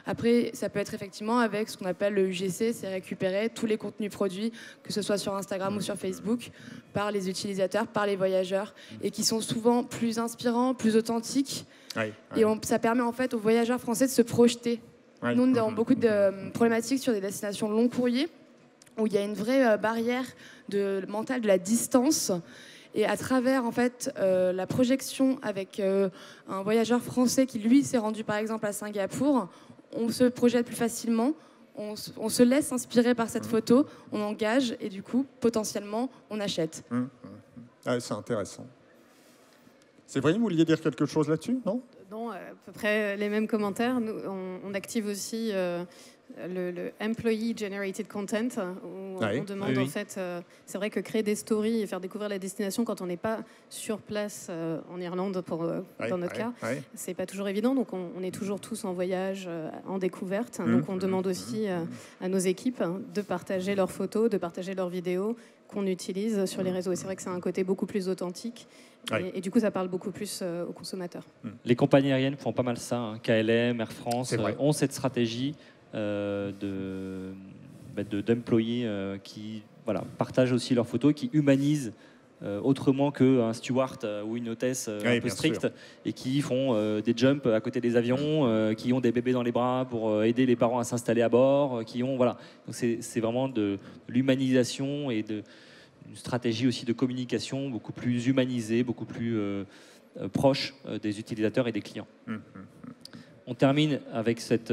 Après, ça peut être effectivement avec ce qu'on appelle le UGC, c'est récupérer tous les contenus produits, que ce soit sur Instagram ou sur Facebook, par les utilisateurs, par les voyageurs, et qui sont souvent plus inspirants, plus authentiques. Et ça permet en fait aux voyageurs français de se projeter. Nous, nous avons beaucoup de problématiques sur des destinations long courrier, où il y a une vraie barrière mentale de la distance. Et à travers en fait, la projection avec un voyageur français qui, lui, s'est rendu par exemple à Singapour, on se projette plus facilement, on se laisse inspirer par cette photo, on engage et du coup, potentiellement, on achète. C'est intéressant. Séverine, vous vouliez dire quelque chose là-dessus, non ? Non, à peu près les mêmes commentaires. Nous, on active aussi le Employee Generated Content, où on demande en fait, c'est vrai que créer des stories et faire découvrir la destination quand on n'est pas sur place en Irlande, dans notre cas, c'est pas toujours évident. Donc on est toujours tous en voyage, en découverte. Donc on demande aussi à nos équipes de partager leurs photos, de partager leurs vidéos, qu'on utilise sur les réseaux. Et c'est vrai que c'est un côté beaucoup plus authentique. Ouais. Et du coup, ça parle beaucoup plus aux consommateurs. Les compagnies aériennes font pas mal ça. Hein. KLM, Air France C'est vrai. ont cette stratégie d'employés qui partagent aussi leurs photos, qui humanisent autrement qu'un steward ou une hôtesse un peu bien stricte, sûr. et qui font des jumps à côté des avions, qui ont des bébés dans les bras pour aider les parents à s'installer à bord, qui ont Donc c'est vraiment de l'humanisation et une stratégie aussi de communication beaucoup plus humanisée, beaucoup plus proche des utilisateurs et des clients. On termine avec cette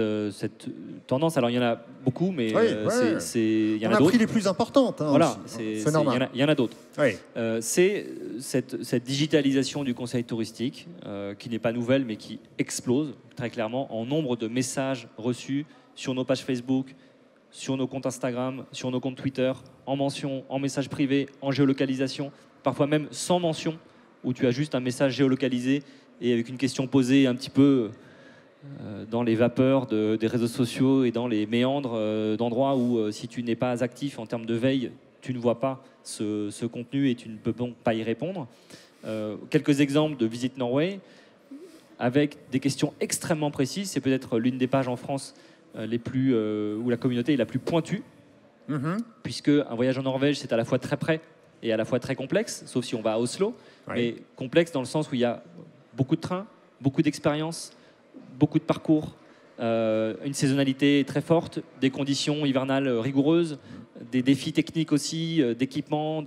tendance. Alors, il y en a beaucoup, mais il y en On a a d'autres. pris les plus importantes. Hein, Voilà, aussi. C'est normal. il y en a d'autres. Oui. C'est cette digitalisation du conseil touristique qui n'est pas nouvelle, mais qui explose très clairement en nombre de messages reçus sur nos pages Facebook, sur nos comptes Instagram, sur nos comptes Twitter, en mention, en message privé, en géolocalisation, parfois même sans mention, où tu as juste un message géolocalisé et avec une question posée un petit peu dans les vapeurs des réseaux sociaux et dans les méandres d'endroits où si tu n'es pas actif en termes de veille, tu ne vois pas ce contenu et tu ne peux donc pas y répondre. Quelques exemples de Visit Norway avec des questions extrêmement précises. C'est peut-être l'une des pages en France où la communauté est la plus pointue, puisque un voyage en Norvège, c'est à la fois très près et à la fois très complexe, sauf si on va à Oslo, mais complexe dans le sens où il y a beaucoup de trains, beaucoup d'expériences, beaucoup de parcours, une saisonalité très forte, des conditions hivernales rigoureuses, des défis techniques aussi, d'équipement,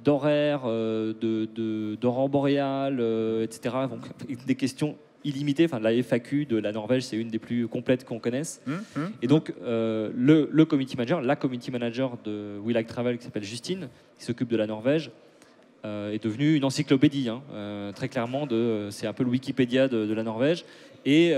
d'horaires, d'aurore boréale, etc. Donc, des questions illimitées. Enfin, la FAQ de la Norvège, c'est une des plus complètes qu'on connaisse. Et donc, le community manager, la community manager de We Like Travel, qui s'appelle Justine, qui s'occupe de la Norvège, est devenue une encyclopédie, très clairement. C'est un peu le Wikipédia de la Norvège. Et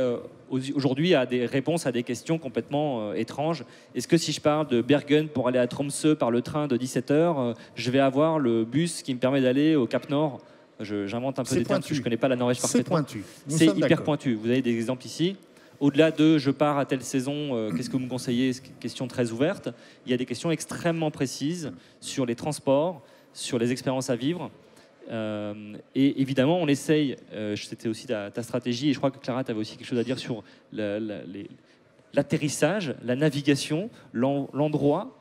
aujourd'hui, a des réponses à des questions complètement étranges. Est-ce que si je parle de Bergen pour aller à Tromsø par le train de 17h, je vais avoir le bus qui me permet d'aller au Cap Nord? J'invente un peu des termes parce que je ne connais pas la Norvège parfaitement. C'est pointu. C'est hyper pointu. Vous avez des exemples ici. Au-delà de je pars à telle saison, qu'est-ce que vous me conseillez? Question très ouverte. Il y a des questions extrêmement précises sur les transports, sur les expériences à vivre. Et évidemment, on essaye, c'était aussi ta stratégie, et je crois que Clara, tu avais aussi quelque chose à dire sur l'atterrissage, la navigation, l'endroit,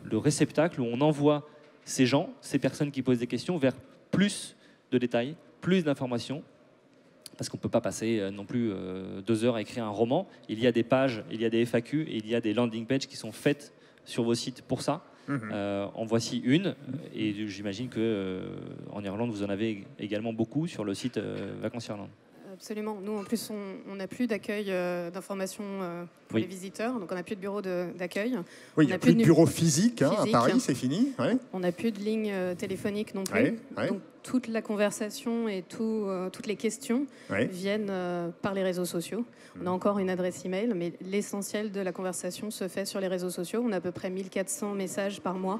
le réceptacle où on envoie ces gens, ces personnes qui posent des questions, vers plus de détails, plus d'informations, parce qu'on ne peut pas passer non plus 2 heures à écrire un roman. Il y a des pages, il y a des FAQ, et il y a des landing pages qui sont faites sur vos sites pour ça. En voici une, et j'imagine qu'en Irlande, vous en avez également beaucoup sur le site Vacances Irlande. Absolument. Nous, en plus, on n'a plus d'accueil d'information pour les visiteurs, donc on n'a plus de bureau d'accueil. Oui, il n'y a plus de bureau physique, à Paris, c'est fini. On n'a plus de ligne téléphonique non plus. Donc toute la conversation et toutes les questions viennent par les réseaux sociaux. On a encore une adresse email, mais l'essentiel de la conversation se fait sur les réseaux sociaux. On a à peu près 1400 messages par mois,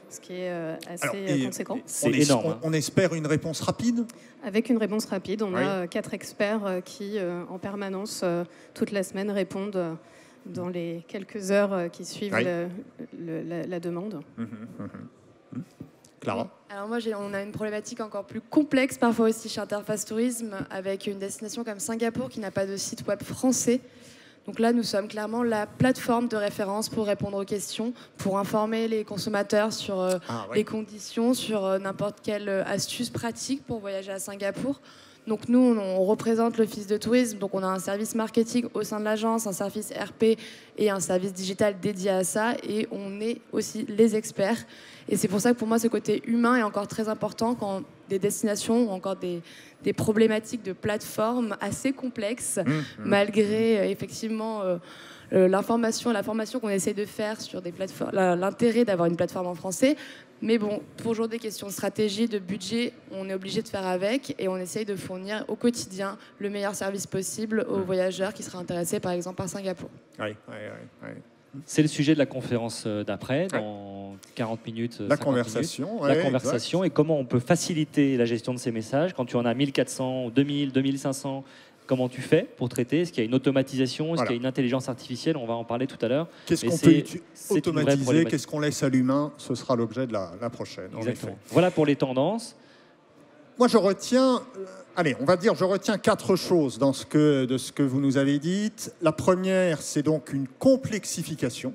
ce qui est assez conséquent. C'est énorme. On espère une réponse rapide. Avec une réponse rapide, on a 4 experts qui, en permanence, toute la semaine, répondent dans les quelques heures qui suivent la demande. Clara? Alors moi, on a une problématique encore plus complexe parfois aussi chez Interface Tourisme, avec une destination comme Singapour qui n'a pas de site web français. Donc là, nous sommes clairement la plateforme de référence pour répondre aux questions, pour informer les consommateurs sur les conditions, sur n'importe quelle astuce pratique pour voyager à Singapour. Donc nous, on représente l'office de tourisme, donc on a un service marketing au sein de l'agence, un service RP et un service digital dédié à ça, et on est aussi les experts. Et c'est pour ça que pour moi, ce côté humain est encore très important quand des destinations ou encore des problématiques de plateforme assez complexes, malgré effectivement la formation qu'on essaie de faire sur des plateformes, l'intérêt d'avoir une plateforme en français. Mais bon, pour toujours des questions de stratégie, de budget, on est obligé de faire avec, et on essaye de fournir au quotidien le meilleur service possible aux voyageurs qui seraient intéressés par exemple par Singapour. C'est le sujet de la conférence d'après, dans 40 minutes. La conversation. La conversation, et comment on peut faciliter la gestion de ces messages quand tu en as 1400, 2000, 2500 Comment tu fais pour traiter? Est-ce qu'il y a une automatisation? Est-ce Voilà. qu'il y a une intelligence artificielle? On va en parler tout à l'heure. Qu'est-ce Mais qu'on peut c'est une vraie automatiser? problématique. Qu'est-ce qu'on laisse à l'humain? Ce sera l'objet de la prochaine. En Exactement. effet. Voilà pour les tendances. Moi, je retiens, je retiens 4 choses de ce que vous nous avez dit. La première, c'est donc une complexification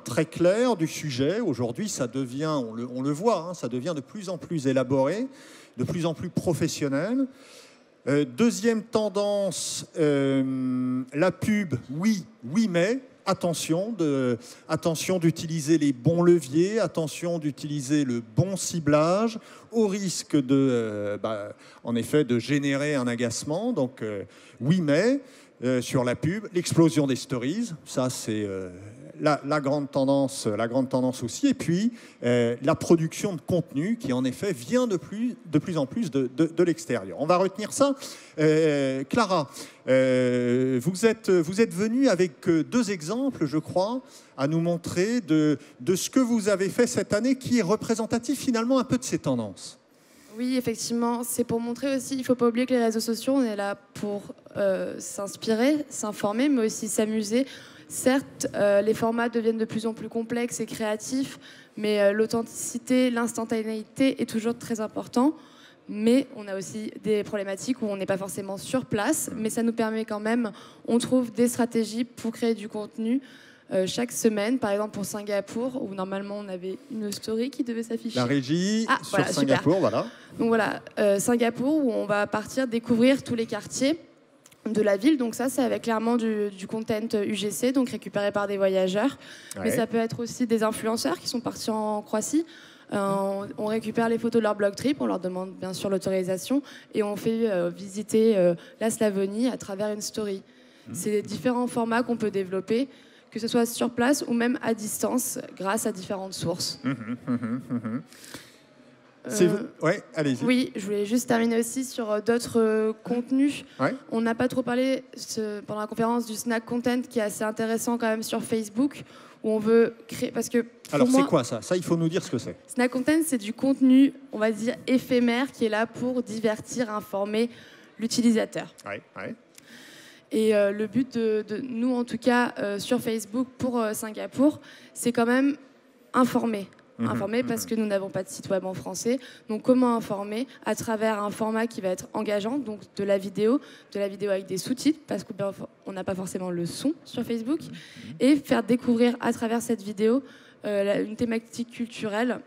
très claire du sujet. Aujourd'hui, ça devient, on le voit, ça devient de plus en plus élaboré, de plus en plus professionnel. Deuxième tendance, la pub, oui, mais attention d'utiliser les bons leviers, attention d'utiliser le bon ciblage, au risque en effet, de générer un agacement. Donc, oui, mais sur la pub, l'explosion des stories, ça c'est la grande tendance aussi. Et puis, la production de contenu qui, en effet, vient de plus en plus de l'extérieur. On va retenir ça. Clara, vous êtes venue avec 2 exemples, je crois, à nous montrer de ce que vous avez fait cette année, qui est représentatif finalement un peu de ces tendances. Oui, effectivement, c'est pour montrer aussi, il ne faut pas oublier que les réseaux sociaux, on est là pour s'inspirer, s'informer, mais aussi s'amuser. Certes, les formats deviennent de plus en plus complexes et créatifs, mais l'authenticité, l'instantanéité est toujours très important. Mais on a aussi des problématiques où on n'est pas forcément sur place, mais ça nous permet quand même, on trouve des stratégies pour créer du contenu chaque semaine. Par exemple pour Singapour, où normalement on avait une story qui devait s'afficher. La régie sur voilà, Singapour, super. voilà. Donc voilà, Singapour, où on va partir découvrir tous les quartiers de la ville. Donc ça, c'est avec clairement du content UGC, donc récupéré par des voyageurs. Ouais. Mais ça peut être aussi des influenceurs qui sont partis en Croatie. On récupère les photos de leur blog trip, on leur demande bien sûr l'autorisation et on fait visiter la Slavonie à travers une story. C'est différents formats qu'on peut développer, que ce soit sur place ou même à distance, grâce à différentes sources. Ouais, allez-y. Oui, je voulais juste terminer aussi sur d'autres contenus. Ouais. On n'a pas trop parlé pendant la conférence du snack content qui est assez intéressant quand même sur Facebook, où on veut créer... Parce que Alors, pour moi, c'est quoi ça? Ça, il faut nous dire ce que c'est. snack content, c'est du contenu, on va dire, éphémère, qui est là pour divertir, informer l'utilisateur. Ouais. Et le but de nous, en tout cas, sur Facebook pour Singapour, c'est quand même informer. Informer parce que nous n'avons pas de site web en français. Donc comment informer? À travers un format qui va être engageant, donc de la vidéo avec des sous-titres, parce qu'on n'a pas forcément le son sur Facebook, et faire découvrir à travers cette vidéo une thématique culturelle.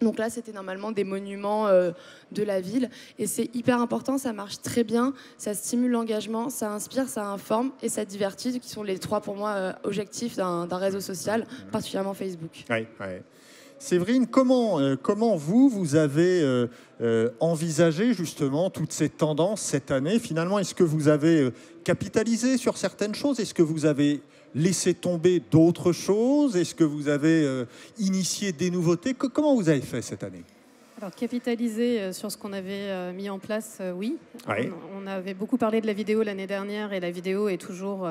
Donc là, c'était normalement des monuments de la ville. Et c'est hyper important, ça marche très bien, ça stimule l'engagement, ça inspire, ça informe et ça divertit, qui sont les 3, pour moi, objectifs d'un réseau social, particulièrement Facebook. Ouais. Séverine, comment vous avez envisagé justement toutes ces tendances cette année? Finalement, est-ce que vous avez capitalisé sur certaines choses? Est-ce que vous avez laissé tomber d'autres choses? Est-ce que vous avez initié des nouveautés? Comment vous avez fait cette année? Alors, capitaliser sur ce qu'on avait mis en place, oui. Ouais. On avait beaucoup parlé de la vidéo l'année dernière et la vidéo est toujours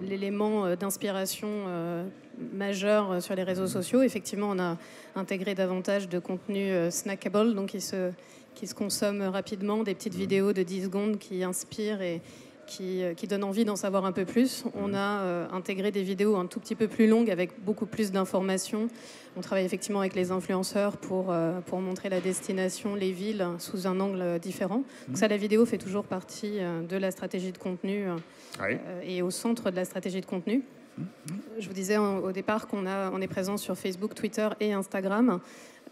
l'élément d'inspiration majeur sur les réseaux sociaux. Effectivement, on a intégré davantage de contenu snackable, donc qui se consomme rapidement, des petites vidéos de 10 secondes qui inspirent et qui donnent envie d'en savoir un peu plus. On a intégré des vidéos un tout petit peu plus longues avec beaucoup plus d'informations. On travaille effectivement avec les influenceurs pour montrer la destination, les villes, sous un angle différent. Donc ça, la vidéo fait toujours partie de la stratégie de contenu et au centre de la stratégie de contenu. Je vous disais au départ on est présent sur Facebook, Twitter et Instagram.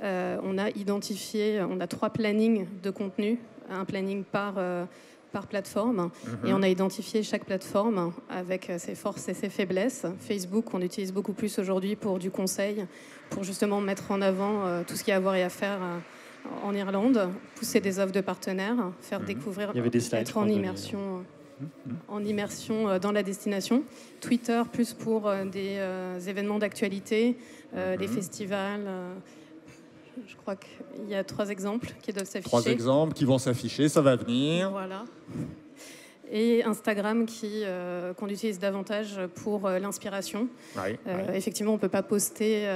On a identifié, on a 3 plannings de contenu, un planning par plateforme, et on a identifié chaque plateforme avec ses forces et ses faiblesses. Facebook, on utilise beaucoup plus aujourd'hui pour du conseil, pour justement mettre en avant tout ce qu'il y a à voir et à faire en Irlande, pousser des offres de partenaires, faire découvrir, Il y avait des slides, être en immersion dans la destination. Twitter, plus pour des événements d'actualité, les festivals. Je crois qu'il y a 3 exemples qui doivent s'afficher. 3 exemples qui vont s'afficher, ça va venir. Voilà. Et Instagram qu'on utilise davantage pour l'inspiration. Effectivement, on ne peut pas poster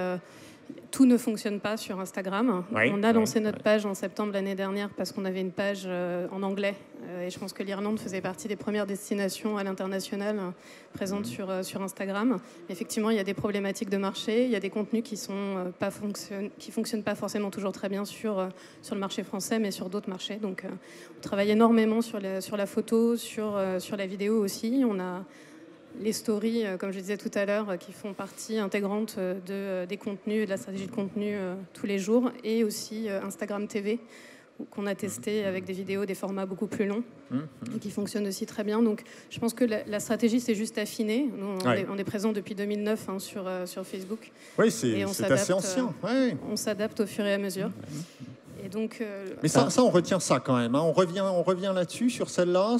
tout ne fonctionne pas sur Instagram. Oui, On a lancé notre page en septembre l'année dernière parce qu'on avait une page en anglais. Et je pense que l'Irlande faisait partie des premières destinations à l'international présentes sur Instagram. Effectivement, il y a des problématiques de marché. Il y a des contenus qui fonctionnent pas forcément toujours très bien sur le marché français, mais sur d'autres marchés. Donc, on travaille énormément sur la photo, sur la vidéo aussi. On a les stories, comme je disais tout à l'heure, qui font partie intégrante des contenus, de la stratégie de contenu tous les jours, et aussi Instagram TV, qu'on a testé avec des vidéos, des formats beaucoup plus longs, et qui fonctionnent aussi très bien. Donc je pense que la stratégie s'est juste affinée. Nous, on est présent depuis 2009 sur Facebook. Oui, c'est assez ancien. On s'adapte au fur et à mesure. Et donc, mais ça, on retient ça quand même. Hein. On revient là-dessus, sur celle-là,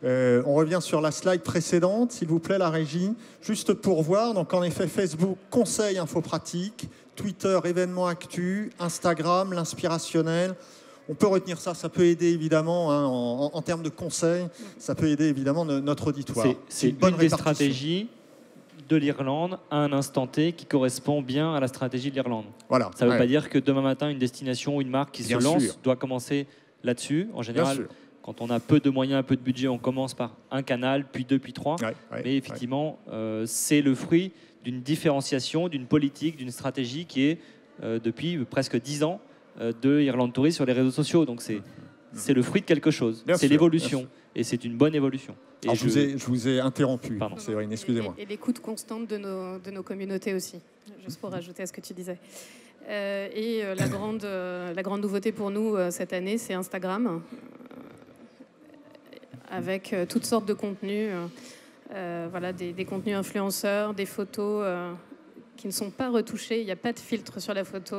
on revient sur la slide précédente, s'il vous plaît, la régie, juste pour voir. Donc, en effet, Facebook, conseil infopratique, Twitter, événements actu, Instagram, l'inspirationnel. On peut retenir ça, ça peut aider évidemment, hein, en termes de conseils, ça peut aider évidemment notre auditoire. C'est une des stratégies de l'Irlande à un instant T qui correspond bien à la stratégie de l'Irlande. Voilà. Ça ne veut pas dire que demain matin, une destination ou une marque qui se lance doit commencer là-dessus. En général, quand on a peu de moyens, peu de budget, on commence par un canal, puis deux, puis trois. Mais effectivement, c'est le fruit d'une différenciation, d'une politique, d'une stratégie qui est depuis presque 10 ans de Irlande Tourist sur les réseaux sociaux. Donc c'est le fruit de quelque chose. C'est l'évolution. Et c'est une bonne évolution. Alors, je vous ai interrompu, Séverine, excusez-moi. Et l'écoute constante de nos communautés aussi, juste pour rajouter à ce que tu disais. La grande nouveauté pour nous cette année, c'est Instagram, avec toutes sortes de contenus, des contenus influenceurs, des photos qui ne sont pas retouchées, il n'y a pas de filtre sur la photo.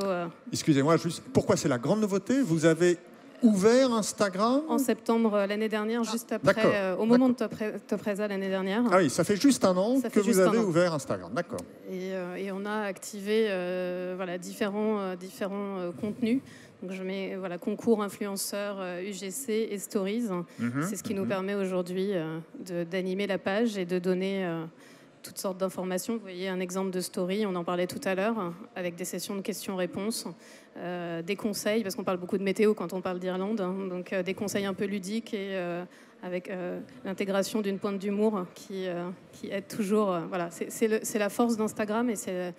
Excusez-moi, juste, pourquoi c'est la grande nouveauté? Vous avez ouvert Instagram en septembre l'année dernière, juste après, au moment de Topresa l'année dernière. Ah oui, ça fait juste un an que vous avez ouvert Instagram, d'accord. Et on a activé différents contenus. Donc je mets concours influenceurs, UGC et stories. C'est ce qui nous permet aujourd'hui d'animer la page et de donner toutes sortes d'informations. Vous voyez un exemple de story, on en parlait tout à l'heure, avec des sessions de questions-réponses, des conseils, parce qu'on parle beaucoup de météo quand on parle d'Irlande, hein, donc des conseils un peu ludiques et avec l'intégration d'une pointe d'humour qui aide toujours. C'est la force d'Instagram et c'est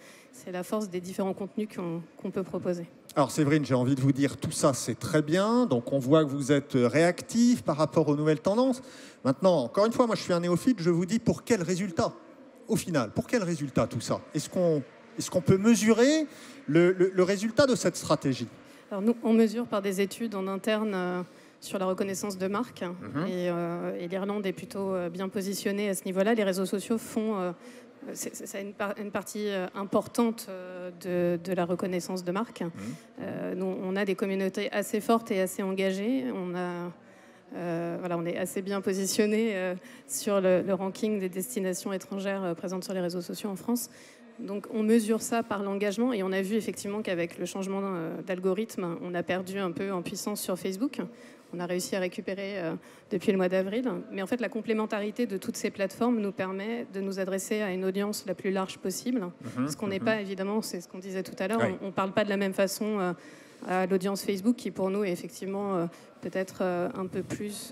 la force des différents contenus qu'on peut proposer. Alors Séverine, j'ai envie de vous dire, tout ça c'est très bien, donc on voit que vous êtes réactif par rapport aux nouvelles tendances. Maintenant, encore une fois, moi je suis un néophyte, je vous dis pour quel résultat au final? Pour quel résultat tout ça? Est-ce qu'on peut mesurer le résultat de cette stratégie? Alors nous, on mesure par des études en interne sur la reconnaissance de marque. Et l'Irlande est plutôt bien positionnée à ce niveau-là. Les réseaux sociaux font... c'est une partie importante de la reconnaissance de marque. Nous, on a des communautés assez fortes et assez engagées. On est assez bien positionné sur le ranking des destinations étrangères présentes sur les réseaux sociaux en France. Donc on mesure ça par l'engagement et on a vu effectivement qu'avec le changement d'algorithme, on a perdu un peu en puissance sur Facebook. On a réussi à récupérer depuis le mois d'avril. Mais en fait, la complémentarité de toutes ces plateformes nous permet de nous adresser à une audience la plus large possible. Ce qu'on n'est pas, évidemment, c'est ce qu'on disait tout à l'heure, on ne parle pas de la même façon à l'audience Facebook qui, pour nous, est effectivement peut-être un peu plus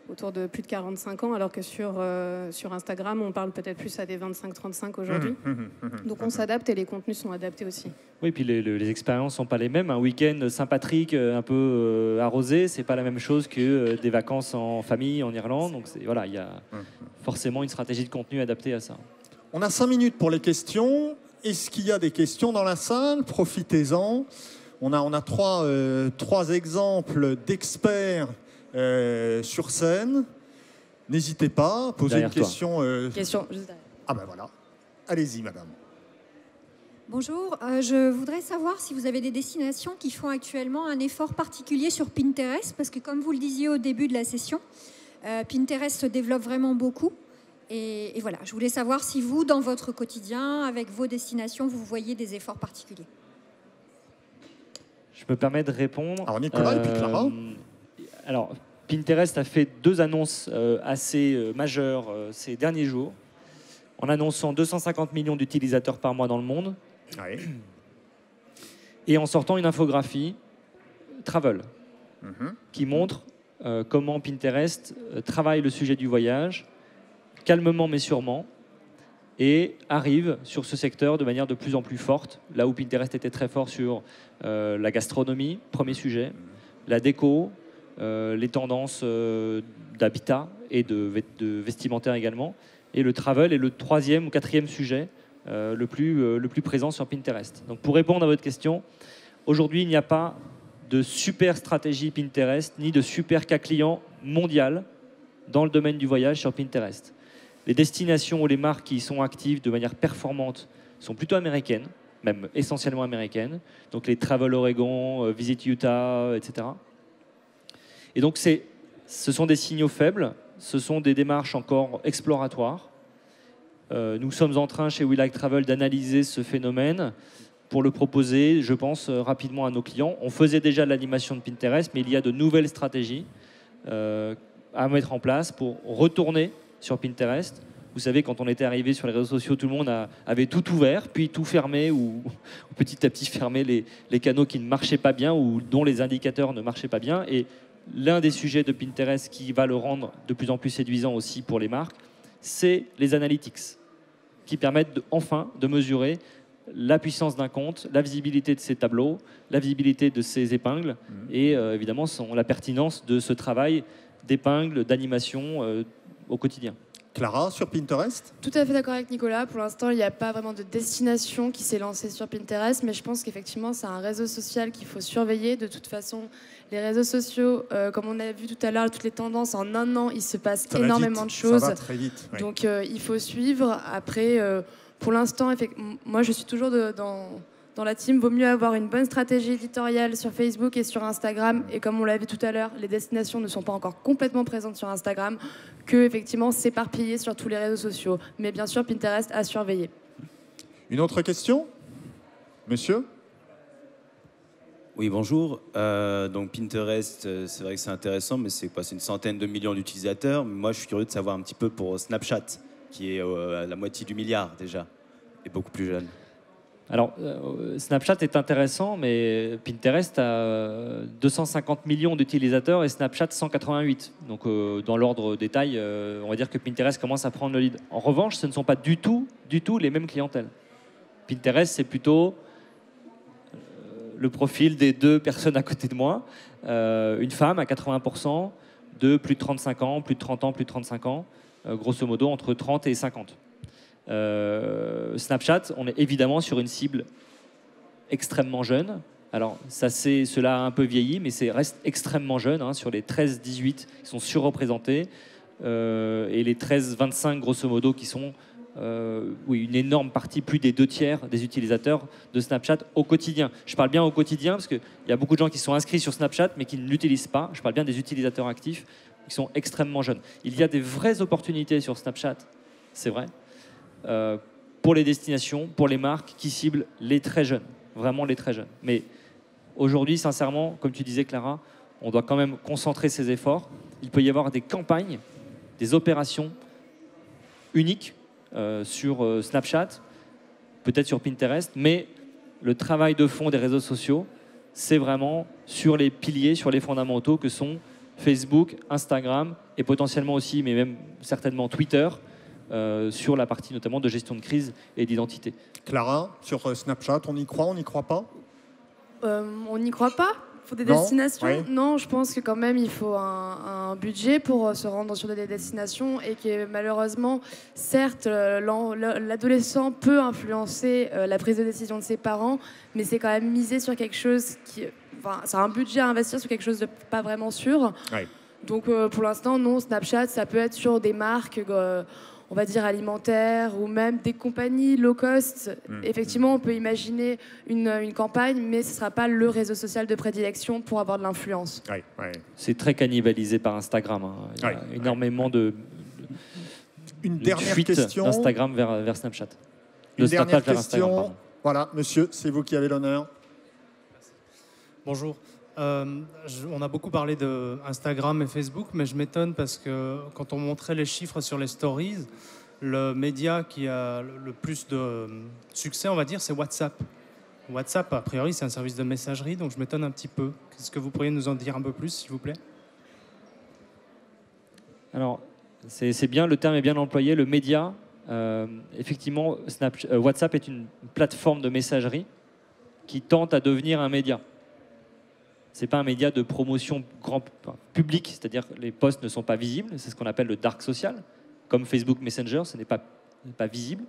autour de plus de 45 ans, alors que sur Instagram, on parle peut-être plus à des 25-35 aujourd'hui. Donc on s'adapte et les contenus sont adaptés aussi. Oui, puis les expériences ne sont pas les mêmes. Un week-end Saint-Patrick un peu arrosé, c'est pas la même chose que des vacances en famille en Irlande. Donc il y a forcément une stratégie de contenu adaptée à ça. On a 5 minutes pour les questions. Est-ce qu'il y a des questions dans la salle? Profitez-en. On a trois exemples d'experts sur scène. N'hésitez pas à poser une question. Question juste derrière. Ah ben voilà. Allez-y, madame. Bonjour, je voudrais savoir si vous avez des destinations qui font actuellement un effort particulier sur Pinterest, parce que comme vous le disiez au début de la session, Pinterest se développe vraiment beaucoup. Et voilà, je voulais savoir si vous, dans votre quotidien, avec vos destinations, vous voyez des efforts particuliers. Je me permets de répondre. Alors Nicolas et puis Clara. Alors, Pinterest a fait 2 annonces assez majeures ces derniers jours, en annonçant 250 millions d'utilisateurs par mois dans le monde. Oui. et en sortant une infographie travel qui montre comment Pinterest travaille le sujet du voyage, calmement mais sûrement, et arrive sur ce secteur de manière de plus en plus forte, là où Pinterest était très fort sur la gastronomie, premier sujet, la déco, les tendances d'habitat et de vestimentaire également, et le travel est le troisième ou quatrième sujet le plus présent sur Pinterest. Donc pour répondre à votre question, aujourd'hui il n'y a pas de super stratégie Pinterest, ni de super cas client mondial dans le domaine du voyage sur Pinterest. Les destinations ou les marques qui y sont actives de manière performante sont plutôt américaines, même essentiellement américaines. Donc les Travel Oregon, Visit Utah, etc. Et donc ce sont des signaux faibles, ce sont des démarches encore exploratoires. Nous sommes en train chez We Like Travel d'analyser ce phénomène pour le proposer, je pense, rapidement à nos clients. On faisait déjà l'animation de Pinterest, mais il y a de nouvelles stratégies à mettre en place pour retourner sur Pinterest. Vous savez, quand on était arrivé sur les réseaux sociaux, tout le monde avait tout ouvert, puis tout fermé, ou petit à petit fermé les canaux qui ne marchaient pas bien ou dont les indicateurs ne marchaient pas bien. Et l'un des sujets de Pinterest qui va le rendre de plus en plus séduisant aussi pour les marques, c'est les analytics, qui permettent enfin de mesurer la puissance d'un compte, la visibilité de ses tableaux, la visibilité de ses épingles et évidemment la pertinence de ce travail d'épingles, d'animation au quotidien. Clara, sur Pinterest? Tout à fait d'accord avec Nicolas. Pour l'instant, il n'y a pas vraiment de destination qui s'est lancée sur Pinterest, mais je pense qu'effectivement, c'est un réseau social qu'il faut surveiller. De toute façon, les réseaux sociaux, comme on a vu tout à l'heure, toutes les tendances, en un an, il se passe énormément de choses. Ça va très vite. Oui. Donc, il faut suivre. Après, pour l'instant, moi, je suis toujours dans la team. Vaut mieux avoir une bonne stratégie éditoriale sur Facebook et sur Instagram. Et comme on l'a vu tout à l'heure, les destinations ne sont pas encore complètement présentes sur Instagram, que effectivement s'éparpiller sur tous les réseaux sociaux. Mais bien sûr, Pinterest à surveiller. Une autre question, monsieur? Oui, bonjour. Donc Pinterest, c'est vrai que c'est intéressant, mais c'est quoi? C'est une centaine de millions d'utilisateurs. Moi, je suis curieux de savoir un petit peu pour Snapchat, qui est à la moitié du milliard déjà, et beaucoup plus jeune. Alors, Snapchat est intéressant, mais Pinterest a 250 millions d'utilisateurs et Snapchat 188. Donc, dans l'ordre détail, on va dire que Pinterest commence à prendre le lead. En revanche, ce ne sont pas du tout les mêmes clientèles. Pinterest, c'est plutôt le profil des deux personnes à côté de moi. Une femme à 80%, de plus de 35 ans, plus de 30 ans, plus de 35 ans, grosso modo entre 30 et 50. Snapchat, on est évidemment sur une cible extrêmement jeune. Alors, cela a un peu vieilli, mais c'est reste extrêmement jeune. Hein, sur les 13-18, qui sont surreprésentés, et les 13-25, grosso modo, qui sont une énorme partie, plus des 2/3 des utilisateurs de Snapchat au quotidien. Je parle bien au quotidien, parce qu'il y a beaucoup de gens qui sont inscrits sur Snapchat, mais qui ne l'utilisent pas. Je parle bien des utilisateurs actifs, qui sont extrêmement jeunes. Il y a des vraies opportunités sur Snapchat, c'est vrai. Pour les destinations, pour les marques qui ciblent les très jeunes, vraiment les très jeunes. Mais aujourd'hui, sincèrement, comme tu disais Clara, on doit quand même concentrer ses efforts. Il peut y avoir des campagnes, des opérations uniques sur Snapchat, peut-être sur Pinterest, mais le travail de fond des réseaux sociaux, c'est vraiment sur les piliers, sur les fondamentaux que sont Facebook, Instagram et potentiellement aussi, mais même certainement Twitter, sur la partie notamment de gestion de crise et d'identité. Clara, sur Snapchat, on y croit, on n'y croit pas? On n'y croit pas pour des destinations. Oui. Non, je pense que quand même il faut un budget pour se rendre sur des destinations et que malheureusement, certes, l'adolescent peut influencer la prise de décision de ses parents, mais c'est quand même misé sur quelque chose c'est un budget à investir sur quelque chose de pas vraiment sûr. Oui. Donc pour l'instant, non, Snapchat, ça peut être sur des marques, on va dire alimentaires, ou même des compagnies low cost. Effectivement, on peut imaginer une campagne, mais ce ne sera pas le réseau social de prédilection pour avoir de l'influence. Oui, oui. C'est très cannibalisé par Instagram. Hein. Il y a énormément de dernière fuite question. d'Instagram vers Snapchat. Une dernière question. Voilà, monsieur, c'est vous qui avez l'honneur. Bonjour. On a beaucoup parlé de Instagram et Facebook, mais je m'étonne parce que quand on montrait les chiffres sur les stories, le média qui a le plus de succès, on va dire, c'est WhatsApp. WhatsApp, a priori, c'est un service de messagerie, donc je m'étonne un petit peu. Est-ce que vous pourriez nous en dire un peu plus, s'il vous plaît? Alors, c'est bien, le terme est bien employé, le média. Effectivement, WhatsApp est une plateforme de messagerie qui tente à devenir un média. Ce n'est pas un média de promotion grand public, c'est-à-dire que les posts ne sont pas visibles, c'est ce qu'on appelle le dark social, comme Facebook Messenger, ce n'est pas visible.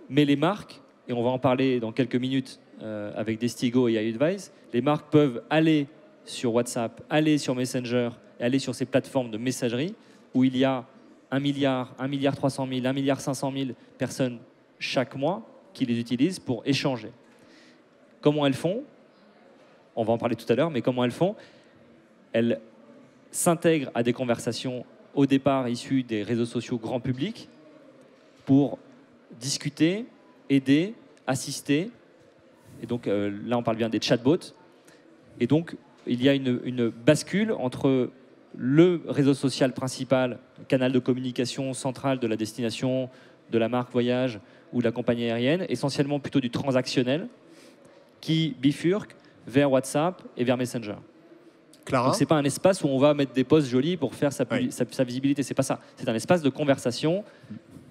Mais les marques, et on va en parler dans quelques minutes avec Destigo et iAdvise, les marques peuvent aller sur WhatsApp, aller sur Messenger, et aller sur ces plateformes de messagerie où il y a 1 milliard, 1 milliard 300 000, 1 milliard 500 000 personnes chaque mois qui les utilisent pour échanger. Comment elles font? On va en parler tout à l'heure, mais comment elles font? Elles s'intègrent à des conversations au départ issues des réseaux sociaux grand public pour discuter, aider, assister. Et donc là, on parle bien des chatbots. Et donc, il y a une bascule entre le réseau social principal, le canal de communication central de la destination, de la marque voyage ou de la compagnie aérienne, essentiellement plutôt du transactionnel, qui bifurque vers WhatsApp et vers Messenger. Clara? Donc, ce n'est pas un espace où on va mettre des posts jolis pour faire sa visibilité. Ce n'est pas ça. C'est un espace de conversation,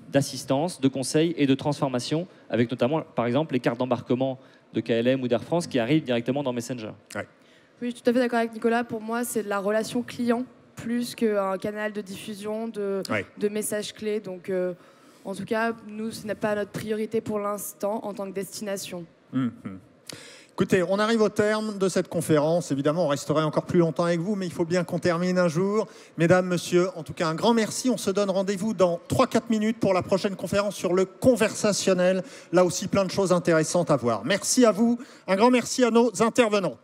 d'assistance, de conseil et de transformation, avec notamment, par exemple, les cartes d'embarquement de KLM ou d'Air France qui arrivent directement dans Messenger. Ouais. Oui, je suis tout à fait d'accord avec Nicolas. Pour moi, c'est de la relation client plus qu'un canal de diffusion de messages clés. Donc, en tout cas, nous, ce n'est pas notre priorité pour l'instant en tant que destination. Écoutez, on arrive au terme de cette conférence. Évidemment, on resterait encore plus longtemps avec vous, mais il faut bien qu'on termine un jour. Mesdames, messieurs, en tout cas, un grand merci. On se donne rendez-vous dans 3-4 minutes pour la prochaine conférence sur le conversationnel. Là aussi, plein de choses intéressantes à voir. Merci à vous. Un grand merci à nos intervenants.